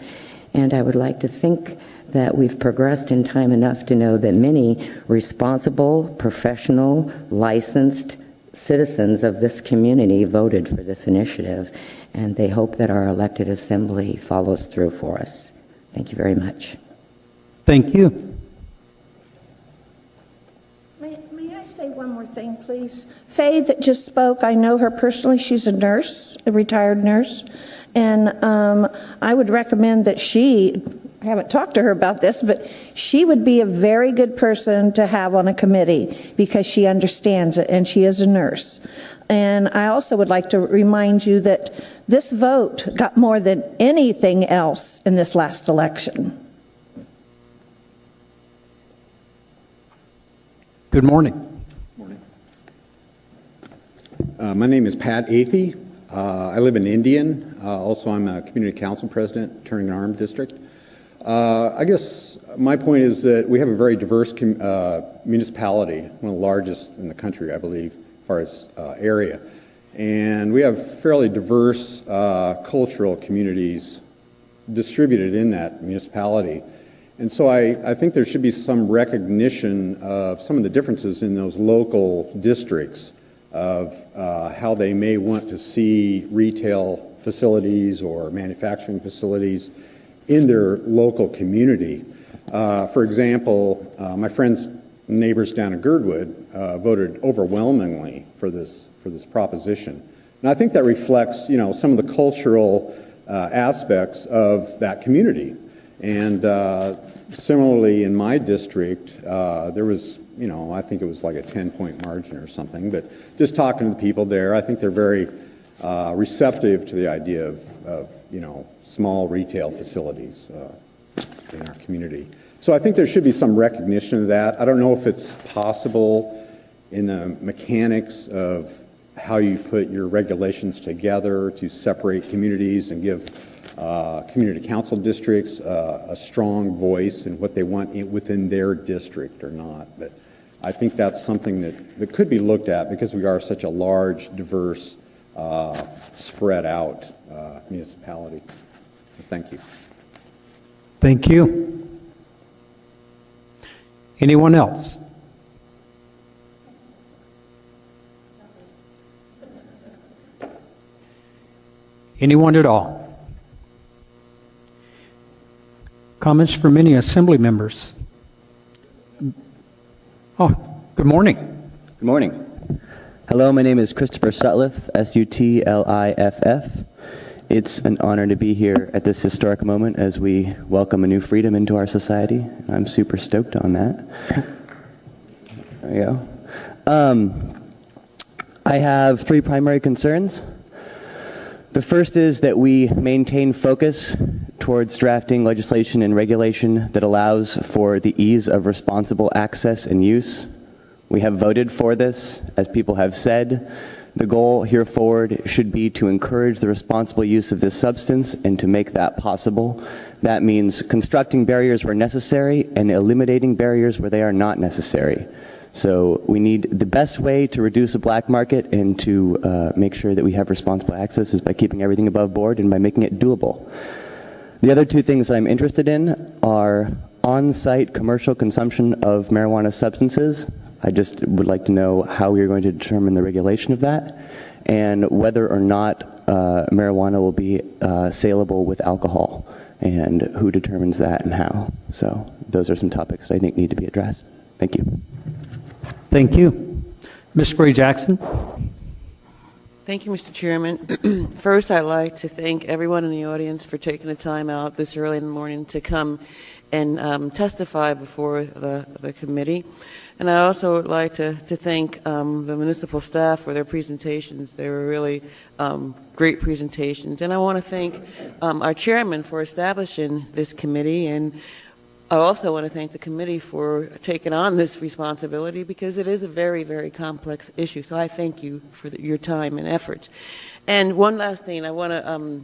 and I would like to think that we've progressed in time enough to know that many responsible, professional, licensed citizens of this community voted for this initiative, and they hope that our elected assembly follows through for us. Thank you very much. Thank you. May I say one more thing, please? Faye that just spoke, I know her personally. She's a nurse, a retired nurse. And I would recommend that I haven't talked to her about this, but she would be a very good person to have on a committee because she understands it and she is a nurse. And I also would like to remind you that this vote got more than anything else in this last election. Good morning. My name is Pat Athey. I live in Indian. Also, I'm a community council president, Turning Arm District. I guess my point is that we have a very diverse municipality, one of the largest in the country, I believe, as far as area. And we have fairly diverse cultural communities distributed in that municipality. And so I think there should be some recognition of some of the differences in those local districts of how they may want to see retail facilities or manufacturing facilities in their local community. For example, my friends, neighbors down in Girdwood voted overwhelmingly for this proposition. And I think that reflects, some of the cultural aspects of that community. And similarly, in my district, there was, I think it was like a 10-point margin or something. But just talking to the people there, I think they're very receptive to the idea of small retail facilities in our community. So I think there should be some recognition of that. I don't know if it's possible in the mechanics of how you put your regulations together to separate communities and give community council districts a strong voice in what they want within their district or not. But I think that's something that could be looked at because we are such a large, diverse, spread out municipality. Thank you. Thank you. Anyone else? Anyone at all? Comments from any assembly members? Oh, good morning. Good morning. Hello, my name is Christopher Sutliff, Sutliff. It's an honor to be here at this historic moment as we welcome a new freedom into our society. I'm super stoked on that. There we go. I have three primary concerns. The first is that we maintain focus towards drafting legislation and regulation that allows for the ease of responsible access and use. We have voted for this, as people have said. The goal here forward should be to encourage the responsible use of this substance and to make that possible. That means constructing barriers where necessary and eliminating barriers where they are not necessary. So we need the best way to reduce the black market and to make sure that we have responsible access is by keeping everything above board and by making it doable. The other two things I'm interested in are on-site commercial consumption of marijuana substances. I just would like to know how we are going to determine the regulation of that and whether or not marijuana will be saleable with alcohol and who determines that and how. So those are some topics that I think need to be addressed. Thank you. Thank you. Ms. Gray-Jackson. Thank you, Mr. Chairman. First, I'd like to thank everyone in the audience for taking the time out this early in the morning to come and testify before the committee. And I also would like to thank the municipal staff for their presentations. They were really great presentations. And I want to thank our chairman for establishing this committee, and I also want to thank the committee for taking on this responsibility because it is a very, very complex issue. So I thank you for your time and effort. And one last thing, I want to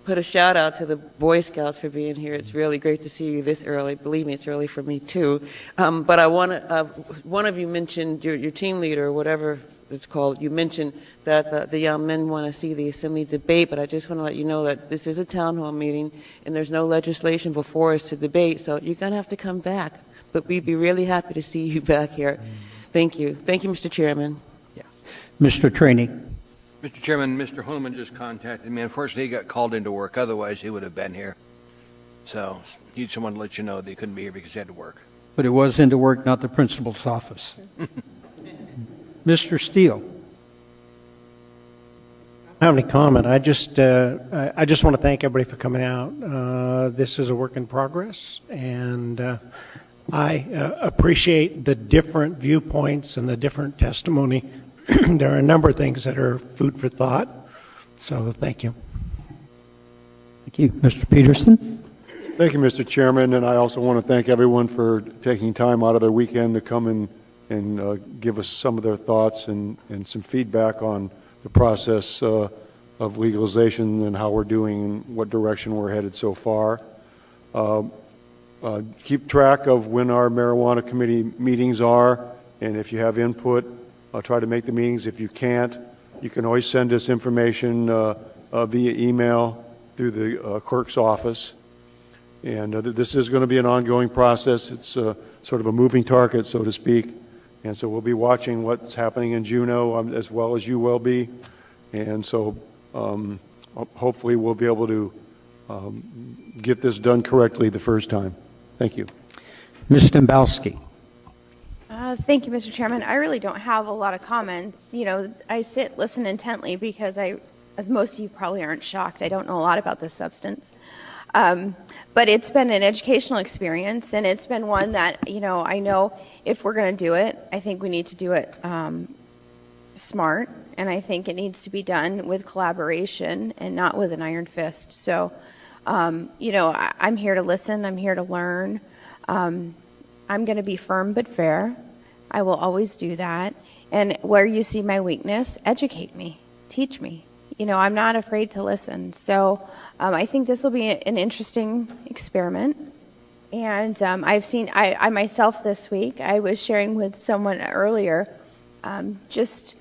put a shout out to the Boy Scouts for being here. It's really great to see you this early. Believe me, it's early for me too. But I want to, one of you mentioned, your team leader or whatever it's called, you mentioned that the young men want to see the assembly debate, but I just want to let you know that this is a town hall meeting and there's no legislation before us to debate, so you're going to have to come back. But we'd be really happy to see you back here. Thank you. Thank you, Mr. Chairman. Yes. Mr. Trainee. Mr. Chairman, Mr. Holman just contacted me. Unfortunately, he got called into work. Otherwise, he would have been here. So he just wanted to let you know that he couldn't be here because he had to work. But it was into work, not the principal's office. Mr. Steele. I don't have any comment. I just want to thank everybody for coming out. This is a work in progress, and I appreciate the different viewpoints and the different testimony. There are a number of things that are food for thought. So thank you. Thank you. Mr. Peterson. Thank you, Mr. Chairman, and I also want to thank everyone for taking time out of their weekend to come and give us some of their thoughts and some feedback on the process of legalization and how we're doing and what direction we're headed so far. Keep track of when our marijuana committee meetings are, and if you have input, I'll try to make the meetings. If you can't, you can always send us information via email through the clerk's office, And this is going to be an ongoing process. It's sort of a moving target, so to speak. And so we'll be watching what's happening in Juneau as well as you will be. And so hopefully we'll be able to get this done correctly the first time. Thank you. Ms. Dembowski. Thank you, Mr. Chairman. I really don't have a lot of comments. You know, I listen intently because as most of you probably aren't shocked, I don't know a lot about this substance. But it's been an educational experience, and it's been one that, you know, I know if we're going to do it, I think we need to do it smart, and I think it needs to be done with collaboration and not with an iron fist. So, you know, I'm here to listen. I'm here to learn. I'm going to be firm but fair. I will always do that. And where you see my weakness, educate me, teach me. You know, I'm not afraid to listen. So I think this will be an interesting experiment. And I've seen, I myself this week, I was sharing with someone earlier, let's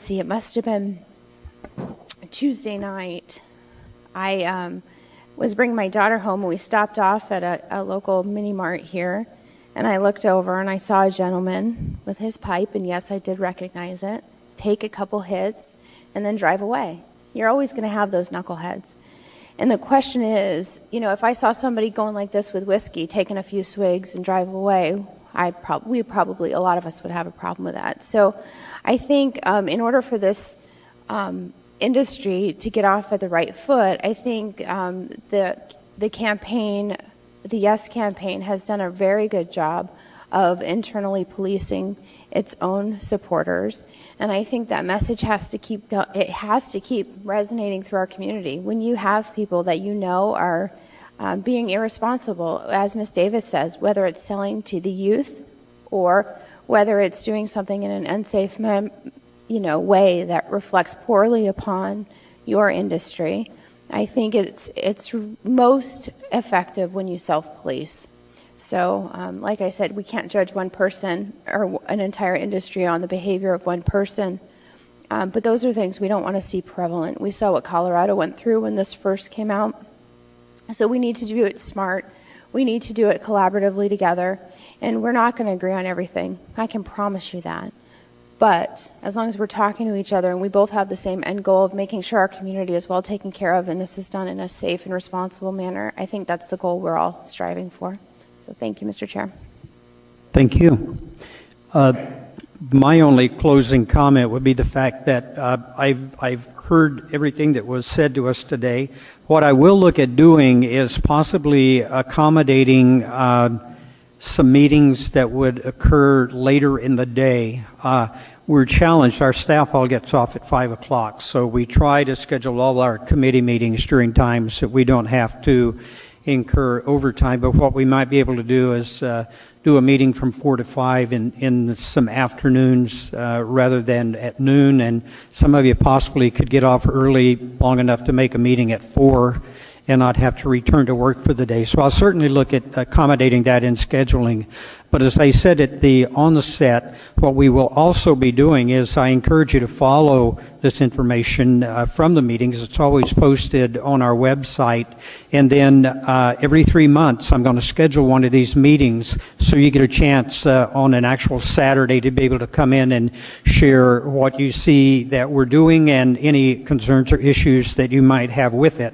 see, it must have been Tuesday night. I was bringing my daughter home, and we stopped off at a local mini mart here. And I looked over and I saw a gentleman with his pipe, and yes, I did recognize it, take a couple hits and then drive away. You're always going to have those knuckleheads. And the question is, you know, if I saw somebody going like this with whiskey, taking a few swigs and drive away, a lot of us would have a problem with that. So I think in order for this industry to get off at the right foot, I think the campaign, the Yes campaign, has done a very good job of internally policing its own supporters, and I think that message has to keep resonating through our community. When you have people that you know are being irresponsible, as Ms. Davis says, whether it's selling to the youth or whether it's doing something in an unsafe way that reflects poorly upon your industry, I think it's most effective when you self-police. So, like I said, we can't judge one person or an entire industry on the behavior of one person. But those are things we don't want to see prevalent. We saw what Colorado went through when this first came out. So we need to do it smart. We need to do it collaboratively together. And we're not going to agree on everything. I can promise you that. But as long as we're talking to each other and we both have the same end goal of making sure our community is well taken care of and this is done in a safe and responsible manner, I think that's the goal we're all striving for. So thank you, Mr. Chair. Thank you. My only closing comment would be the fact that I've heard everything that was said to us today. What I will look at doing is possibly accommodating some meetings that would occur later in the day. We're challenged. Our staff all gets off at 5 o'clock, so we try to schedule all our committee meetings during times that we don't have to incur overtime. But what we might be able to do is do a meeting from 4 to 5 in some afternoons rather than at noon. And some of you possibly could get off early long enough to make a meeting at 4 and not have to return to work for the day. So I'll certainly look at accommodating that in scheduling. But as I said at the onset, what we will also be doing is I encourage you to follow this information from the meetings. It's always posted on our website. And then every 3 months, I'm going to schedule one of these meetings so you get a chance on an actual Saturday to be able to come in and share what you see that we're doing and any concerns or issues that you might have with it.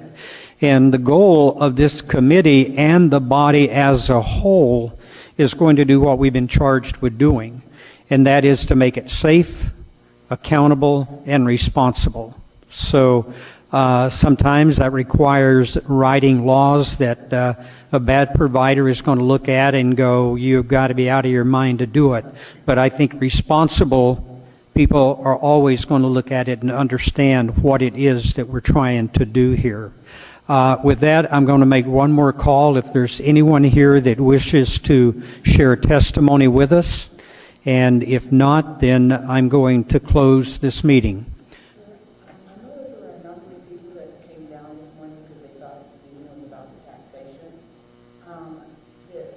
And the goal of this committee and the body as a whole is going to do what we've been charged with doing, and that is to make it safe, accountable, and responsible. So sometimes that requires writing laws that a bad provider is going to look at and go, you've got to be out of your mind to do it. But I think responsible people are always going to look at it and understand what it is that we're trying to do here. With that, I'm going to make one more call. If there's anyone here that wishes to share testimony with us, and if not, then I'm going to close this meeting. I know that there were a number of people that came down this morning because they thought this meeting was about the taxation. The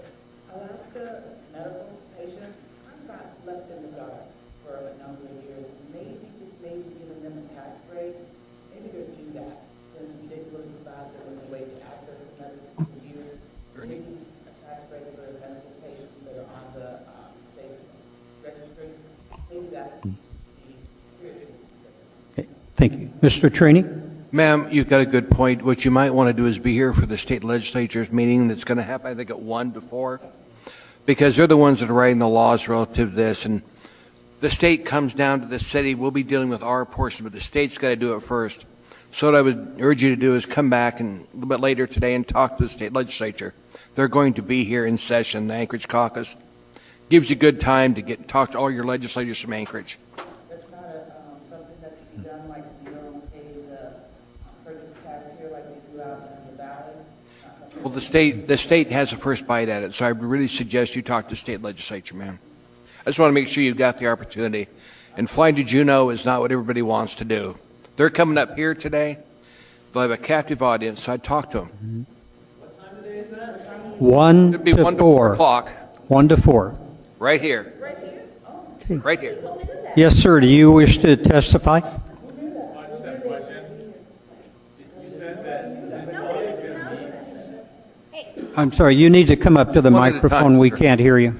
Alaska medical patient, I got left in the dark for a number of years. Maybe, just maybe giving them a tax break, maybe they'll do that. Since we didn't really provide them with a way to access the medicine for years. Mr. Trini? Ma'am, you've got a good point. What you might want to do is be here for the state legislature's meeting that's going to happen, I think, at 1 to 4, because they're the ones that are writing the laws relative to this. And the state comes down to the city. We'll be dealing with our portion, but the state's got to do it first. So what I would urge you to do is come back and a little bit later today and talk to the state legislature. They're going to be here in session, the Anchorage caucus. Gives you good time to talk to all your legislators from Anchorage. That's not something that can be done like we don't pay the purchase tax here like we do out in the valley? Well, the state has a first bite at it, so I would really suggest you talk to the state legislature, ma'am. I just want to make sure you've got the opportunity. And flying to Juneau is not what everybody wants to do. They're coming up here today. They'll have a captive audience, so I'd talk to them. What time of day is that? 1 It'd be to 1 to 4. 4 o'clock. 1 to 4. Right here. Right here. Yes, sir. Do you wish to testify? I'm sorry. You need to come up to the One at a microphone. time, We sir. can't hear you.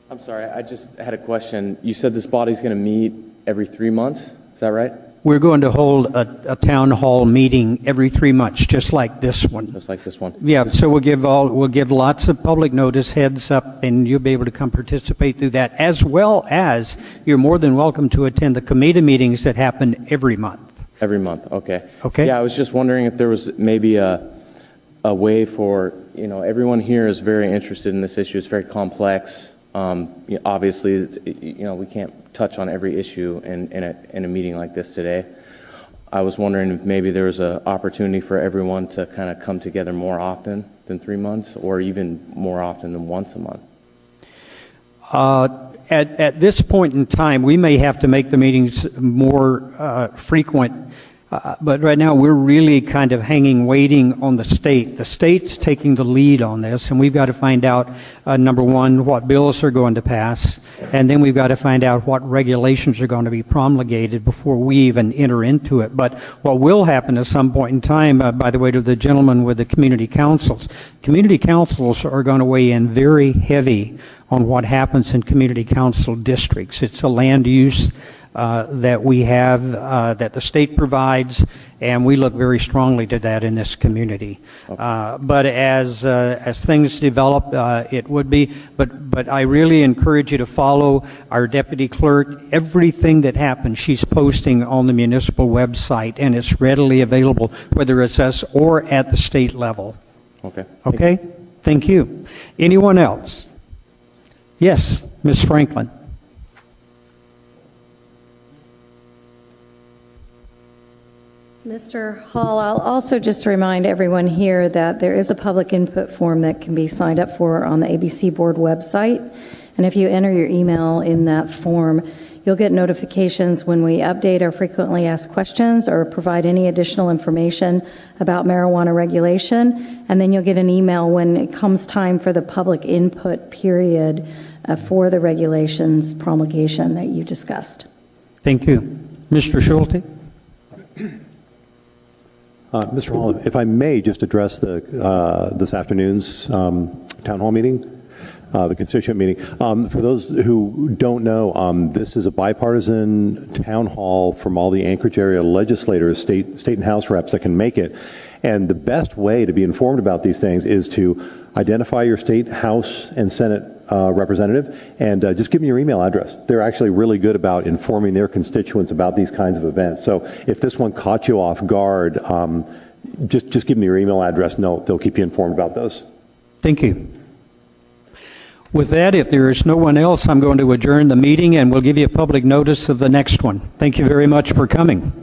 I'm sorry, I just had a question. You said this body's going to meet every 3 months, is that right? We're going to hold a town hall meeting every 3 months, just like this one. Just like this one? Yeah, so we'll give lots of public notice, heads up, and you'll be able to come participate through that, as well as you're more than welcome to attend the committee meetings that happen every month. Every month, okay. Okay. Yeah, I was just wondering if there was maybe a way for, everyone here is very interested in this issue. It's very complex. Obviously, we can't touch on every issue in a meeting like this today. I was wondering if maybe there was an opportunity for everyone to kind of come together more often than 3 months, or even more often than once a month. At this point in time, we may have to make the meetings more frequent. But right now, we're really kind of waiting on the state. The state's taking the lead on this, and we've got to find out, number one, what bills are going to pass, and then we've got to find out what regulations are going to be promulgated before we even enter into it. But what will happen at some point in time, by the way, to the gentleman with the community councils are going to weigh in very heavy on what happens in community council districts. It's a land use that we have, that the state provides, and we look very strongly to that in this community. Okay. But as things develop, it would be. But I really encourage you to follow our deputy clerk. Everything that happens, she's posting on the municipal website, and it's readily available, whether it's us or at the state level. Okay. Okay. Thank you. Anyone else? Yes, Ms. Franklin. Mr. Hall, I'll also just remind everyone here that there is a public input form that can be signed up for on the ABC Board website. And if you enter your email in that form, you'll get notifications when we update our frequently asked questions or provide any additional information about marijuana regulation. And then you'll get an email when it comes time for the public input period for the regulations promulgation that you discussed. Thank you. Mr. Schulte? Mr. Hall, if I may just address this afternoon's town hall meeting, the constituent meeting. For those who don't know, this is a bipartisan town hall from all the Anchorage area legislators, state and House reps that can make it. And the best way to be informed about these things is to identify your state, House, and Senate representative, and just give them your email address. They're actually really good about informing their constituents about these kinds of events. So if this one caught you off guard, just give them your email address, and they'll keep you informed about those. Thank you. With that, if there is no one else, I'm going to adjourn the meeting, and we'll give you a public notice of the next one. Thank you very much for coming.